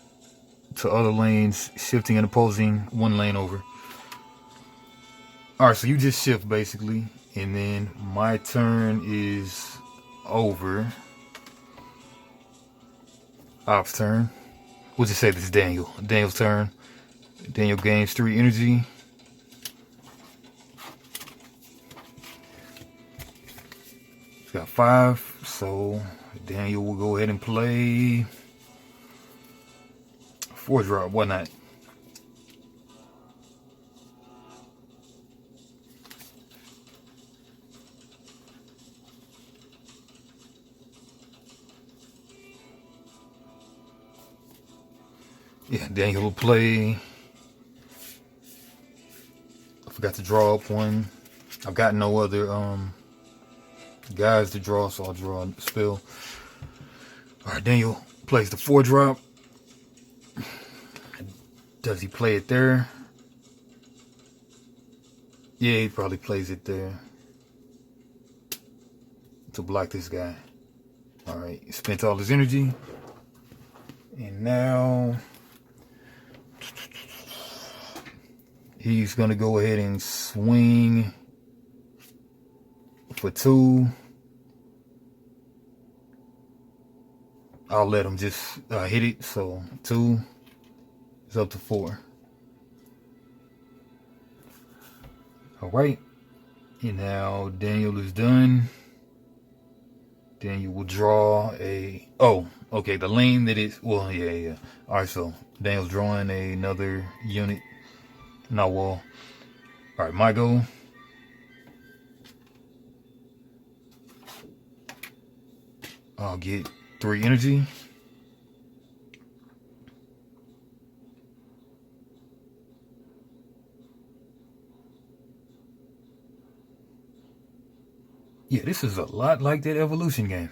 to other lanes, shifting and opposing 1 lane over. Alright, so you just shift basically, and then my turn is over. Op's turn. We'll just say this is Daniel. Daniel's turn. Daniel gains 3 energy. He's got 5, so Daniel will go ahead and play 4 drop. Why not? Yeah, Daniel will play. I forgot to draw up 1. I've got no other guys to draw, so I'll draw a spell. Alright, Daniel plays the 4 drop. Does he play it there? Yeah, he probably plays it there to block this guy. Alright, he spent all his energy. And now he's going to go ahead and swing for 2. I'll let him just hit it. So 2 is up to 4. Alright. And now Daniel is done. Daniel will draw a... Oh, okay. The lane that is... Well, yeah. Alright, so Daniel's drawing another unit. Narwhal. Alright, my go. I'll get 3 energy. Yeah, this is a lot like that evolution game.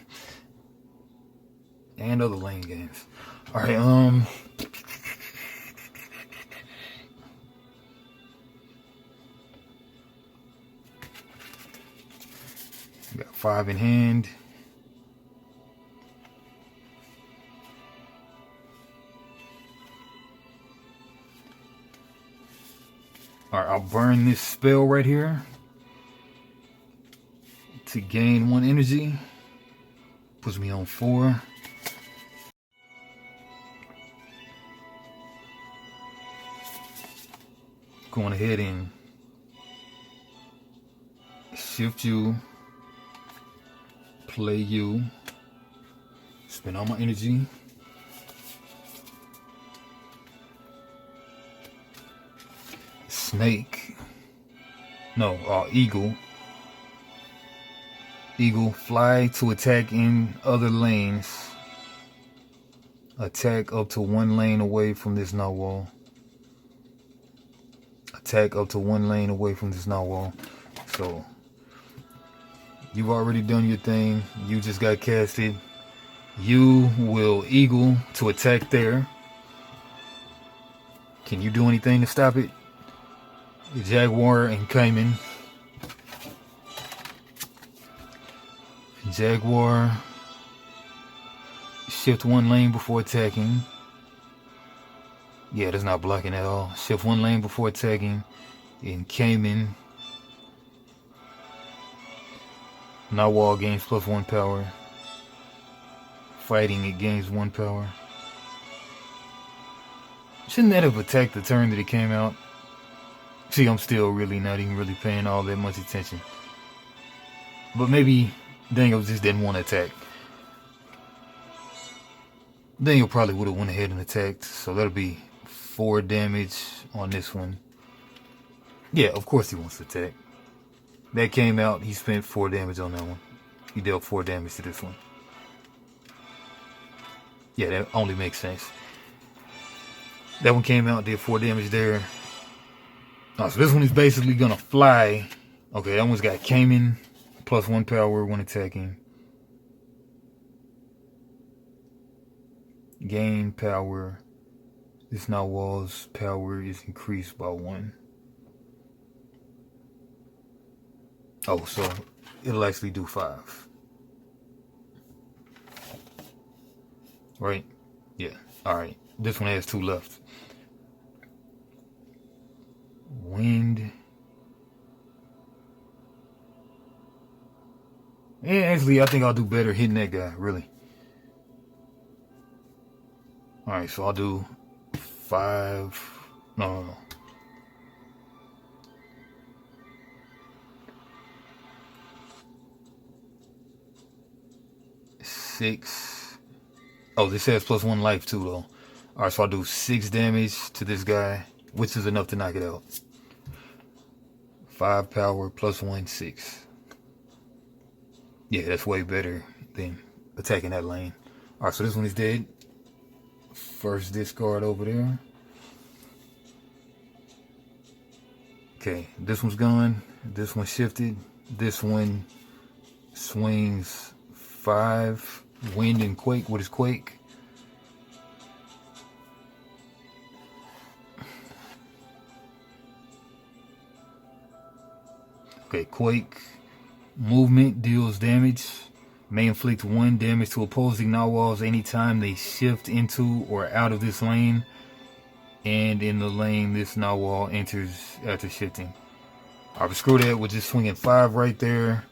And other lane games. Alright, got 5 in hand. Alright, I'll burn this spell right here to gain 1 energy. Puts me on 4. Going ahead and shift you, play you, spend all my energy. Snake. No, eagle. Eagle, fly to attack in other lanes. Attack up to 1 lane away from this Nawal. Attack up to 1 lane away from this Nawal. So, you've already done your thing. You just got casted. You will eagle to attack there. Can you do anything to stop it? Jaguar and Cayman. Jaguar. Shift 1 lane before attacking. Yeah, that's not blocking at all. Shift 1 lane before attacking. And Cayman. Nawal gains +1 power. Fighting, it gains 1 power. Shouldn't that have attacked the turn that it came out? See, I'm still really not even really paying all that much attention. But maybe Daniel just didn't want to attack. Daniel probably would have went ahead and attacked. So that'll be 4 damage on this one. Yeah, of course he wants to attack. That came out, he spent 4 damage on that one. He dealt 4 damage to this one. Yeah, that only makes sense. That one came out, did 4 damage there. Oh, so this one is basically gonna fly. Okay, that one's got Cayman, +1 power when attacking. Gain power. This Nawal's power is increased by 1. Oh, so it'll actually do 5. Right? Yeah. Alright. This one has 2 left. Wind. Yeah, actually, I think I'll do better hitting that guy, really. Alright, so I'll do 5. No. 6. Oh, this has +1 life too, though. Alright, so I'll do 6 damage to this guy, which is enough to knock it out. 5 power, +1, 6. Yeah, that's way better than attacking that lane. Alright, so this one is dead. First discard over there. Okay, this one's gone. This one shifted. This one swings 5. Wind and Quake. What is Quake? Okay, Quake. Movement deals damage. May inflict 1 damage to opposing Nawals anytime they shift into or out of this lane. And in the lane this Nawal enters after shifting. Alright, screw that. We're just swinging 5 right there.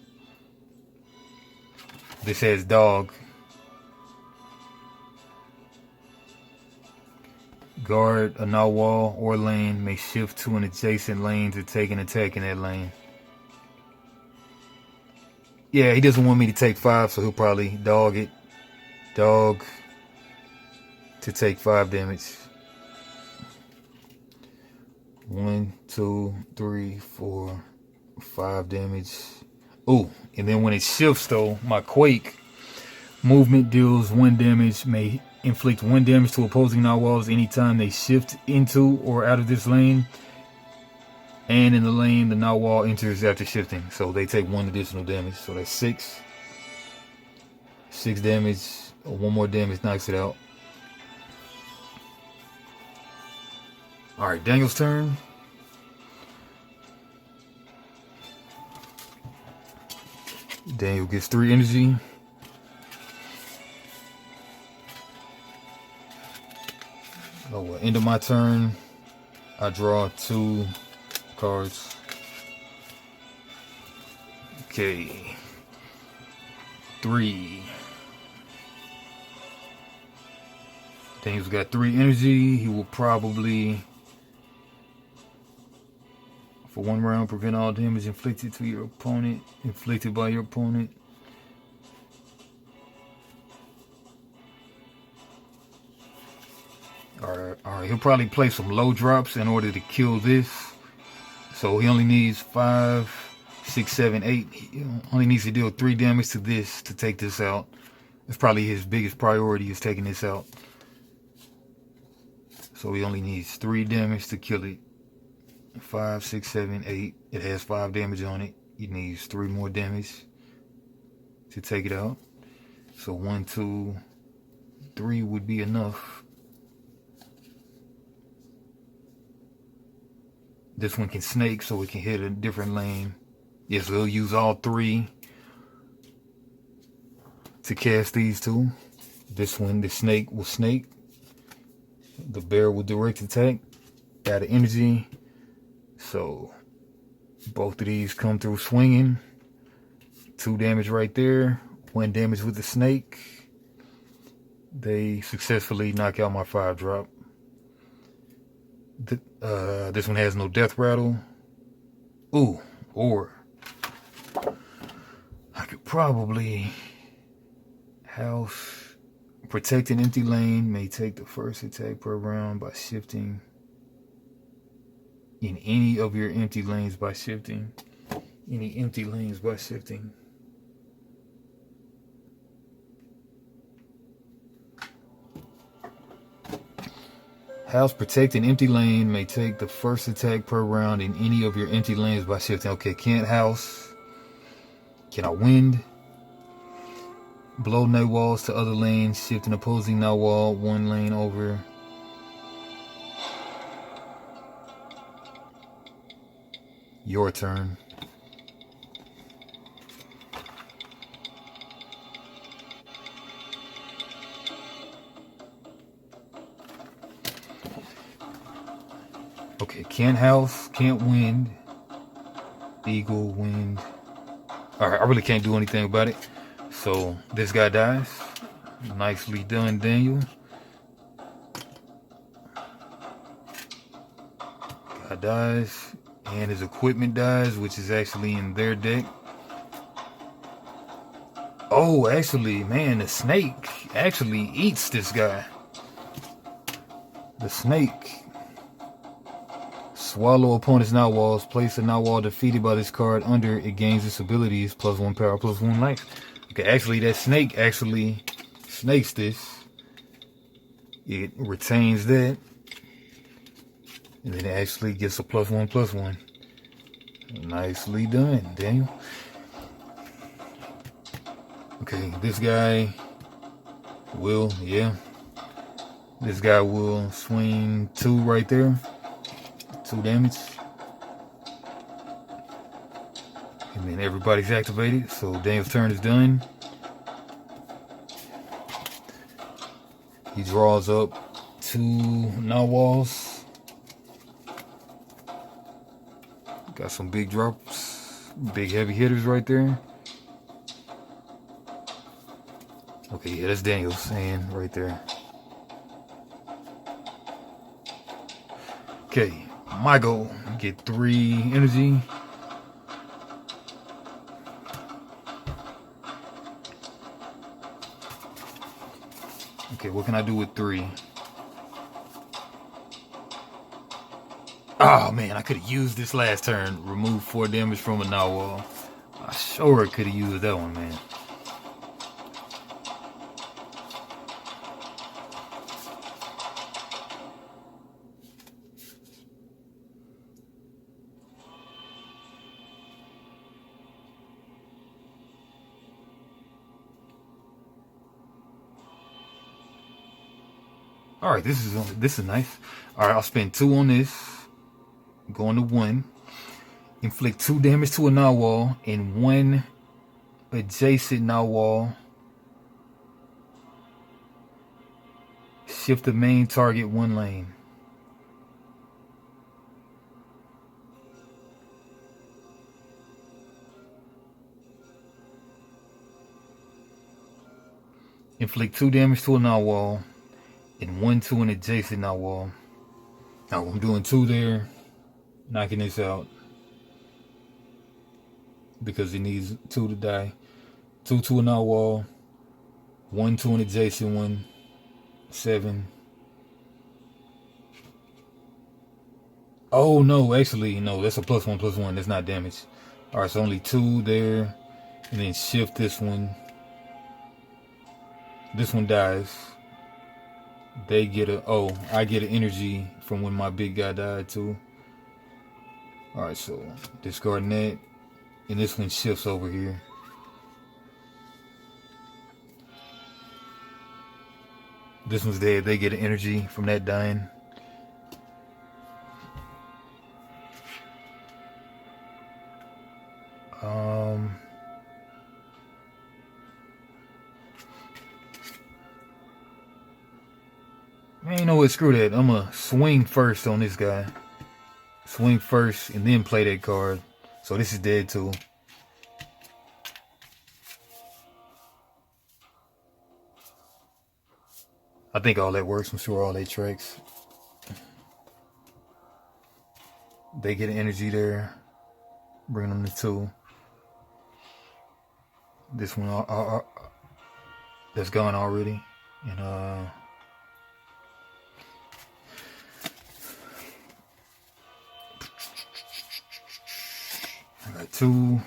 This has dog. Guard a Nawal or lane may shift to an adjacent lane to take an attack in that lane. Yeah, he doesn't want me to take 5, so he'll probably dog it. Dog to take 5 damage. 1, 2, 3, 4, 5 damage. Ooh, and then when it shifts though, my Quake movement deals 1 damage, may inflict 1 damage to opposing Nawals anytime they shift into or out of this lane. And in the lane, the Nawal enters after shifting. So they take 1 additional damage. So that's 6. 6 damage. 1 more damage knocks it out. Alright, Daniel's turn. Daniel gets 3 energy. Oh, well, end of my turn, I draw 2 cards. Okay. 3. Daniel's got 3 energy. He will probably, for 1 round, prevent all damage inflicted by your opponent. Alright, he'll probably play some low drops in order to kill this. So he only needs 5, 6, 7, 8. He only needs to deal 3 damage to this to take this out. That's probably his biggest priority, is taking this out. So he only needs 3 damage to kill it. 5, 6, 7, 8. It has 5 damage on it. He needs 3 more damage to take it out. So 1, 2, 3 would be enough. This one can snake, so it can hit a different lane. Yes, we'll use all 3 to cast these 2. This one, the snake will snake. The bear will direct attack. Got an energy. So both of these come through swinging. 2 damage right there. 1 damage with the snake. They successfully knock out my 5-drop. This one has no death rattle. Ooh, or I could probably house protect an empty lane. May take the first attack per round by shifting in any of your empty lanes by shifting. Any empty lanes by shifting. House protect an empty lane, may take the first attack per round in any of your empty lanes by shifting. Okay, can't house. Can I wind? Blow Nawals to other lanes, shift an opposing Nawal 1 lane over. Your turn. Okay, can't house, can't wind. Eagle, wind. Alright, I really can't do anything about it. So this guy dies. Nicely done, Daniel. Guy dies. And his equipment dies, which is actually in their deck. Oh, actually, man, the snake actually eats this guy. The snake. Swallow opponent's Nawals. Place a Nawal defeated by this card under. It gains its abilities. +1 power, +1 life. Okay, actually, that snake actually snakes this. It retains that. And then it actually gets a +1/+1. Nicely done, Daniel. Okay, this guy will, this guy will swing 2 right there. 2 damage. And then everybody's activated, so Daniel's turn is done. He draws up 2 Nawals. Got some big drops, big heavy hitters right there. Okay, yeah, that's Daniel's hand right there. Okay, my goal, get 3 energy. Okay, what can I do with 3? Oh man, I could have used this last turn. Remove 4 damage from a Nawal. I sure could have used that one, man. All right, this is nice. All right, I'll spend 2 on this. Going to 1. Inflict 2 damage to a Nawal and 1 adjacent Nawal. Shift the main target 1 lane. Inflict 2 damage to a Nawal and 1 to an adjacent Nawal. Now I'm doing 2 there, knocking this out because it needs 2 to die. 2 to a Nawal, 1 to an adjacent one, 7. Oh no, actually no, that's a +1/+1. That's not damage. All right, so only 2 there, and then shift this one. This one dies. They get I get an energy from when my big guy died too. All right, so discarding that, and this one shifts over here. This one's dead. They get an energy from that dying. Man, you know what? Screw that. I'm gonna swing first on this guy. Swing first and then play that card. So this is dead too. I think all that works. I'm sure all that tracks. They get an energy there. Bring them to 2. This one that's gone already. And I got 2.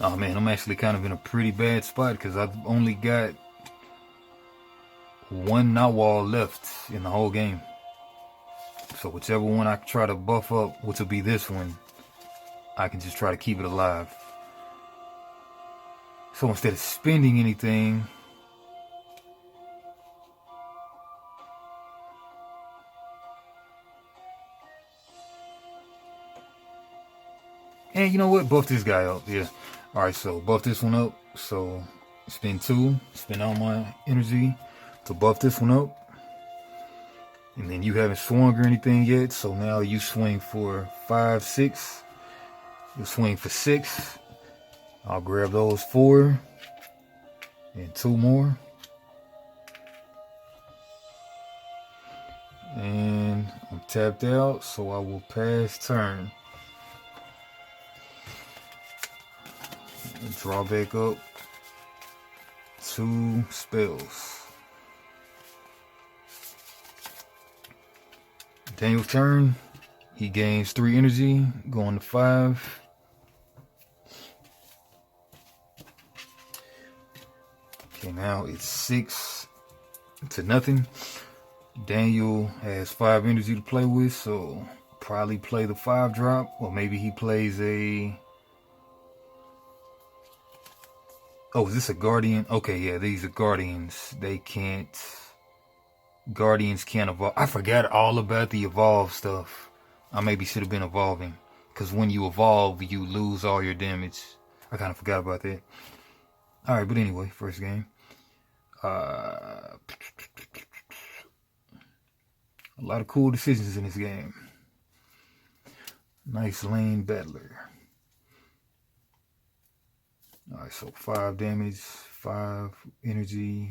Oh man, I'm actually kind of in a pretty bad spot because I've only got 1 Nawal left in the whole game. So whichever one I try to buff up, which will be this one, I can just try to keep it alive. So instead of spending anything, and you know what? Buff this guy up. Yeah. All right, so buff this one up. So spend 2, spend all my energy to buff this one up. And then you haven't swung or anything yet, so now you swing for 5, 6. You swing for 6. I'll grab those 4 and 2 more. And I'm tapped out, so I will pass turn. Draw back up 2 spells. Daniel's turn. He gains 3 energy, going to 5. Okay, now it's 6 to nothing. Daniel has 5 energy to play with, so probably play the 5 drop, or maybe he plays a... Oh, is this a guardian? Okay, yeah, these are guardians. They can't... Guardians can't evolve. I forgot all about the evolve stuff. I maybe should have been evolving. Because when you evolve, you lose all your damage. I kind of forgot about that. Alright, but anyway, first game. A lot of cool decisions in this game. Nice lane battler. Alright, so 5 damage, 5 energy.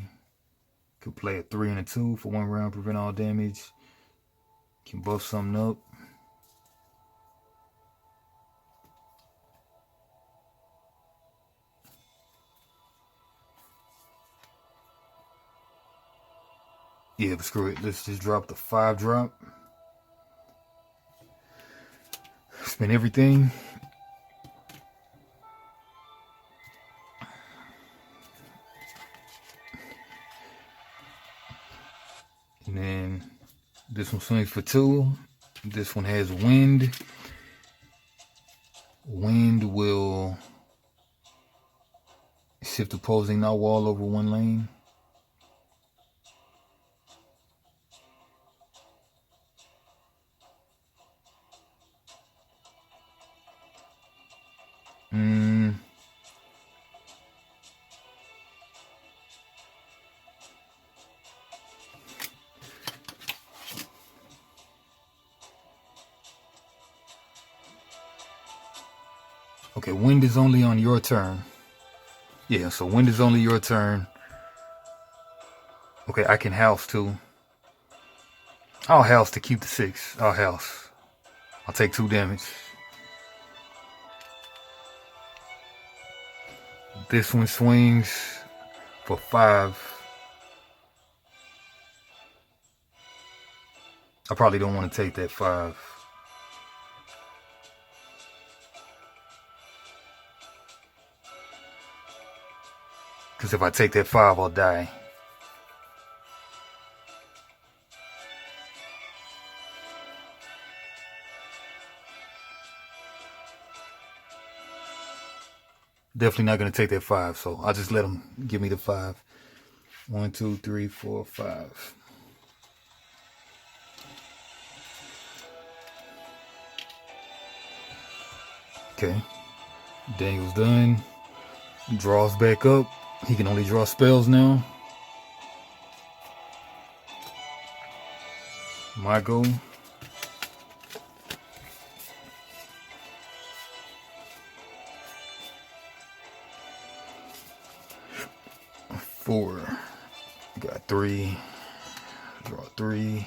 Could play a 3 and a 2 for 1 round, prevent all damage. Can buff something up. Yeah, but screw it. Let's just drop the 5 drop. Spend everything. And then this one swings for 2. This one has wind. wind will shift opposing Nawalli over one lane. Okay, wind is only on your turn. Yeah, so wind is only your turn. Okay, I can house too. I'll house to keep the 6. I'll house. I'll take 2 damage. This one swings for 5. I probably don't want to take that 5. Because if I take that 5, I'll die. Definitely not going to take that 5, so I'll just let him give me the 5. 1, 2, 3, 4, 5. Okay. Daniel's done. Draws back up. He can only draw spells now. My go. Four. Got 3. Draw 3.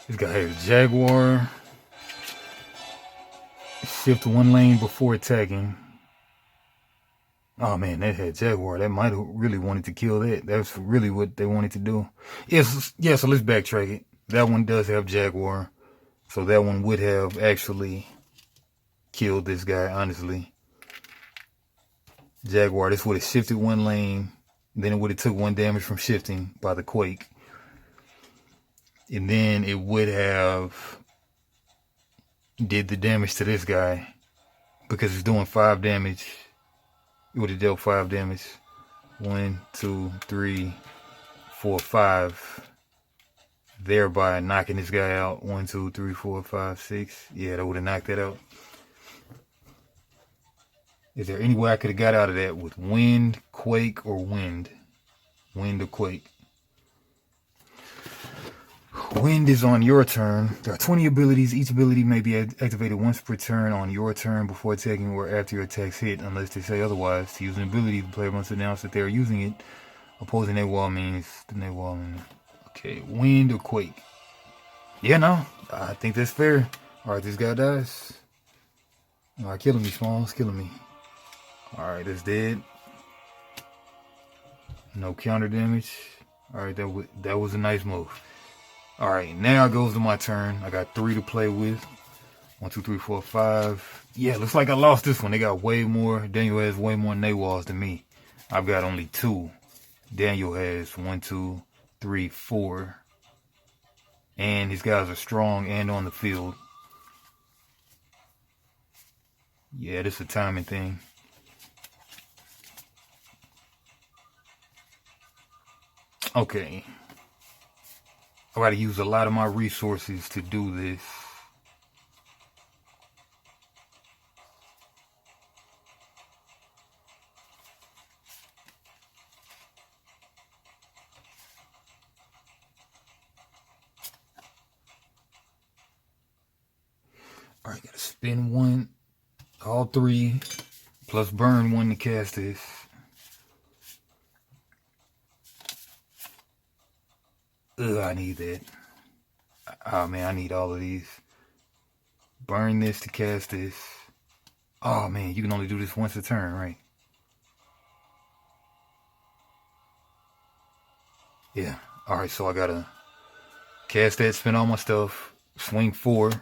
This guy has a Jaguar. Shift 1 lane before attacking. Oh man, that had Jaguar. That might have really wanted to kill that. That's really what they wanted to do. Yes, yeah, so let's backtrack it. That one does have Jaguar. So that one would have actually killed this guy, honestly. Jaguar, this would have shifted 1 lane. Then it would have took 1 damage from shifting by the quake. And then it would have did the damage to this guy because it's doing 5 damage. It would have dealt 5 damage. 1, 2, 3, 4, 5. Thereby knocking this guy out. 1, 2, 3, 4, 5, 6. Yeah, that would have knocked that out. Is there any way I could have got out of that with wind, quake, or wind? Wind or quake? Wind is on your turn. There are 20 abilities. Each ability may be activated once per turn on your turn before attacking or after your attacks hit, unless they say otherwise. To use an ability, the player must announce that they are using it. Opposing Nawalli means the Nawalli. Okay, wind or quake? Yeah, no, I think that's fair. All right, this guy dies. All right, killing me, Smalls, killing me. All right, that's dead. No counter damage. All right, that was a nice move. All right, now it goes to my turn. I got 3 to play with. 1, 2, 3, 4, 5. Yeah, looks like I lost this one. They got way more. Daniel has way more Nawals than me. I've got only 2. Daniel has 1, 2, 3, 4. And these guys are strong and on the field. Yeah, this is a timing thing. Okay. I gotta use a lot of my resources to do this. All right, gotta spin 1, all 3, plus burn 1 to cast this. Ugh, I need that. Oh man, I need all of these. Burn this to cast this. Oh man, you can only do this once a turn, right? Yeah. Alright, so I gotta cast that, spin all my stuff, swing 4.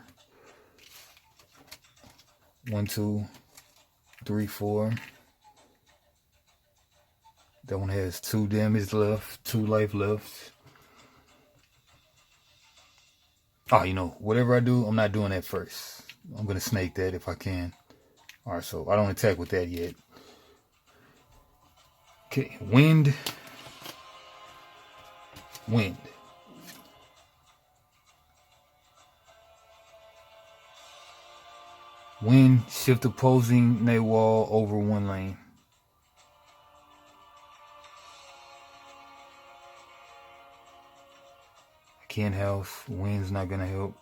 1, 2, 3, 4. That one has 2 damage left, 2 life left. Oh, you know, whatever I do, I'm not doing that first. I'm gonna snake that if I can. Alright, so I don't attack with that yet. Okay, wind. Wind. Wind, shift opposing Nawalli over 1 lane. I can't help. Wind's not gonna help.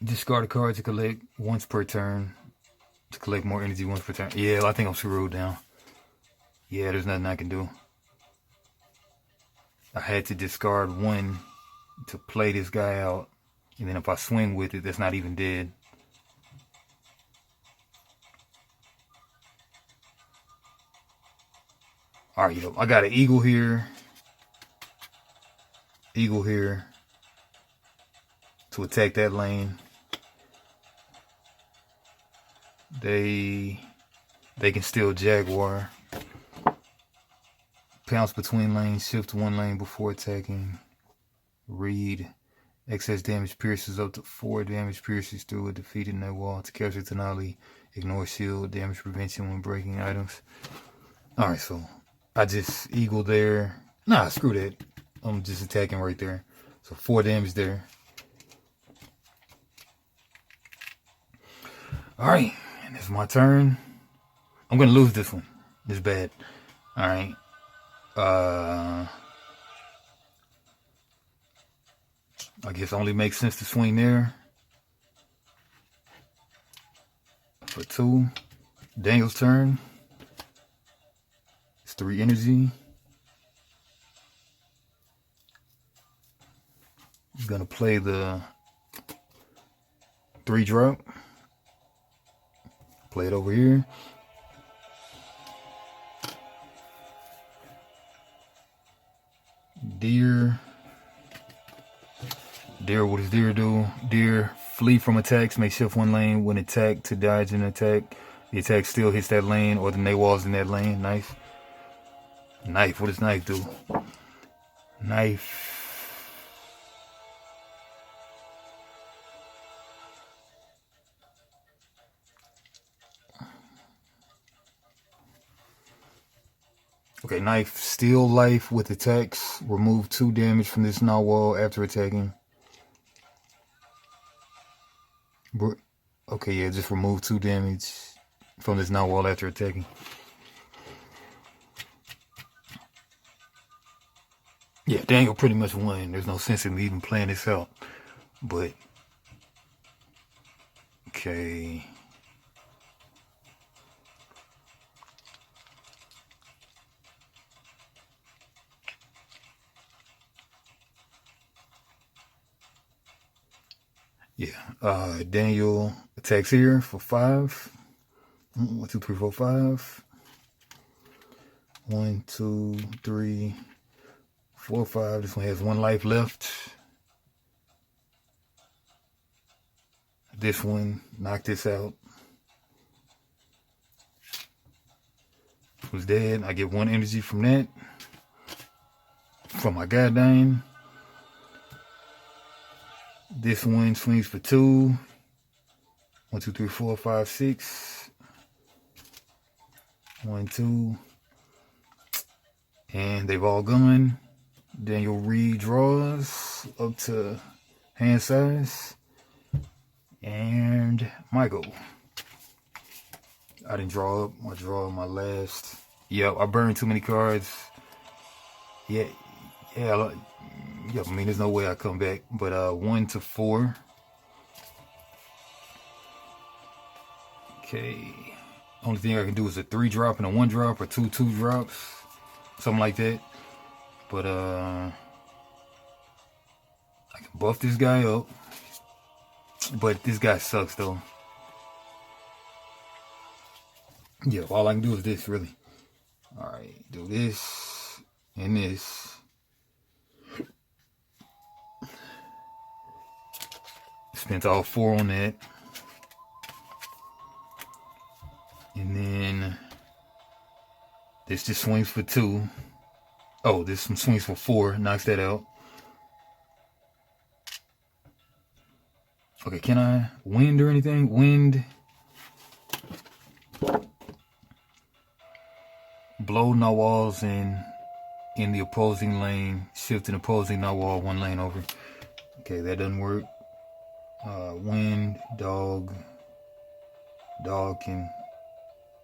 Discard a card to collect once per turn. To collect more energy once per turn. Yeah, I think I'm screwed now. Yeah, there's nothing I can do. I had to discard 1 to play this guy out. And then if I swing with it, that's not even dead. Alright, you know, I got an eagle here. Eagle here. To attack that lane. They can steal Jaguar. Pounce between lanes, shift 1 lane before attacking. Read. Excess damage pierces up to 4 damage pierces through a defeated Nawalli. To capture Nawalli, ignore shield, damage prevention when breaking items. Alright, so I just eagle there. Nah, screw that. I'm just attacking right there. So 4 damage there. Alright, and it's my turn. I'm gonna lose this one. It's bad. Alright. I guess it only makes sense to swing there. For 2. Daniel's turn. It's 3 energy. He's gonna play the 3 drop. Play it over here. Deer. Deer, what does Deer do? Deer, flee from attacks, may shift 1 lane when attacked to dodge an attack. The attack still hits that lane or the Nawalli's in that lane. Knife. Knife, what does knife do? Knife. Okay, knife, steal life with attacks. Remove 2 damage from this Nawalli after attacking. Okay, yeah, just remove 2 damage from this Nawalli after attacking. Yeah, Daniel pretty much won. There's no sense in me even playing this out. But, okay. Yeah, Daniel attacks here for 5. 1, 2, 3, 4, 5. 1, 2, 3, 4, 5. This one has 1 life left. This one, knock this out. Who's dead? I get 1 energy from that. From my goddamn. This one swings for 2. 1, 2, 3, 4, 5, 6. 1, 2. And they've all gone. Daniel redraws up to hand size. And Michael. I didn't draw up. I draw my last. Yep, I burned too many cards. Yeah. I mean, there's no way I come back. But 1 to 4. Okay. Only thing I can do is a 3-drop and a 1-drop, or 2 2-drops, something like that. But I can buff this guy up. But this guy sucks though. Yeah, all I can do is this really. Alright, do this and this. Spent all 4 on that. And then this just swings for 2. Oh, this one swings for 4. Knocks that out. Okay, can I wind or anything? Wind. Blow Nawals in the opposing lane. Shift an opposing Nawal 1 lane over. Okay, that doesn't work. Wind, dog.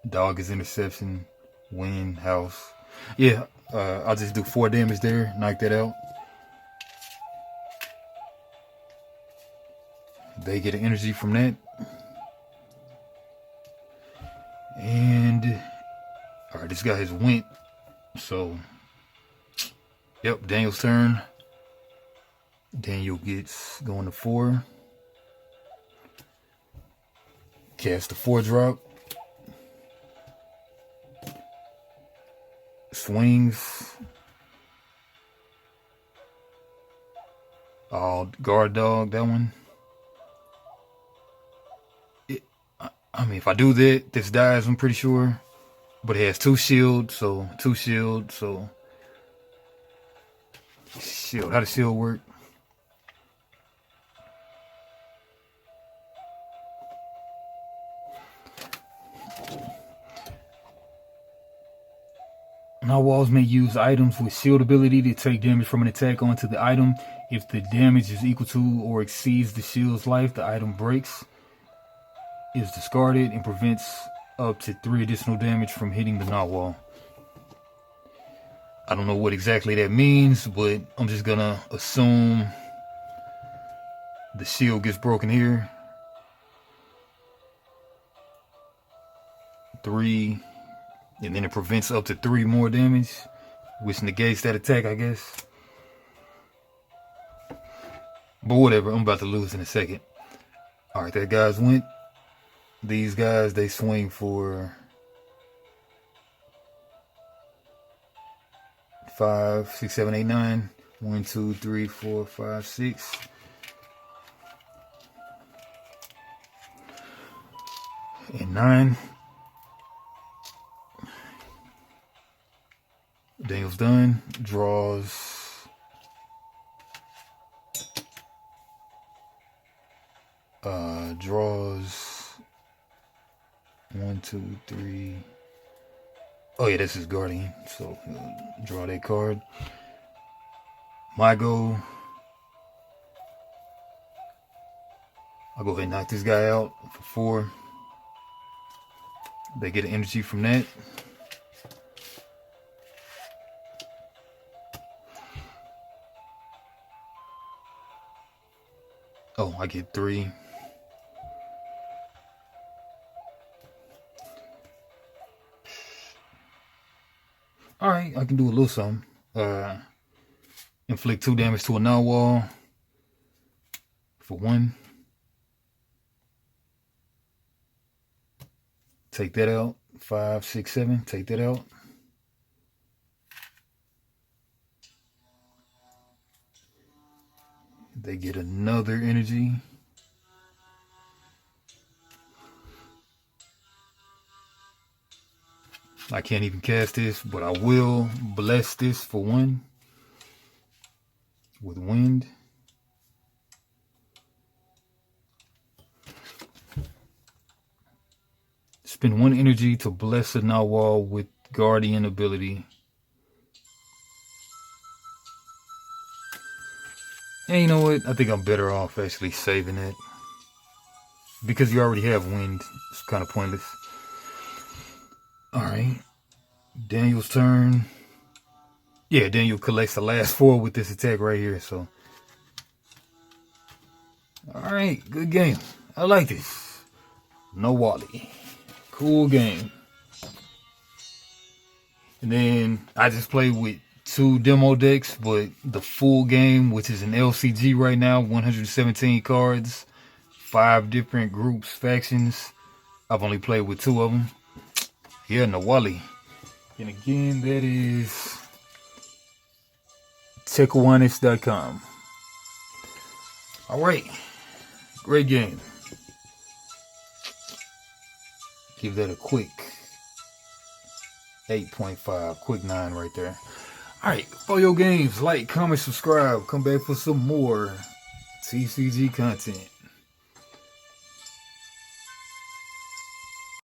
Dog is interception. Wind, house. Yeah, I'll just do 4 damage there. Knock that out. They get an energy from that. And alright, this guy has went. So yep, Daniel's turn. Daniel gets going to 4. Cast the 4-drop. Swings. Oh, guard dog, that one. I mean, if I do that, this dies, I'm pretty sure. But it has 2 shields, so 2 shields, so shield. How does shield work? Nawals may use items with shield ability to take damage from an attack onto the item. If the damage is equal to or exceeds the shield's life, the item breaks, is discarded, and prevents up to 3 additional damage from hitting the Nawal. I don't know what exactly that means, but I'm just gonna assume the shield gets broken here. 3, and then it prevents up to 3 more damage, which negates that attack, I guess. But whatever, I'm about to lose in a second. Alright, that guy's went. These guys, they swing for 5, 6, 7, 8, 9. 1, 2, 3, 4, 5, 6. And 9. Daniel's done. Draws. Draws 1, 2, 3. Oh yeah, this is Guardian, so draw that card. My go. I'll go ahead and knock this guy out for 4. They get an energy from that. Oh, I get 3. Alright, I can do a little something. Inflict 2 damage to a Nawal for 1. Take that out. 5, 6, 7. Take that out. They get another energy. I can't even cast this, but I will bless this for 1 with wind. Spend 1 energy to bless a Nawal with Guardian ability. And you know what? I think I'm better off actually saving it. Because you already have wind. It's kind of pointless. Alright. Daniel's turn. Yeah, Daniel collects the last 4 with this attack right here, so. Alright, good game. I like this. Nawalli. Cool game. And then I just played with 2 demo decks, but the full game, which is an LCG right now, 117 cards, 5 different groups, factions. I've only played with 2 of them. Yeah, Nawalli. And again, that is TECUANIS.com. Alright. Great game. Give that a quick 8.5. Quick 9 right there. Alright, for your games, like, comment, subscribe. Come back for some more TCG content.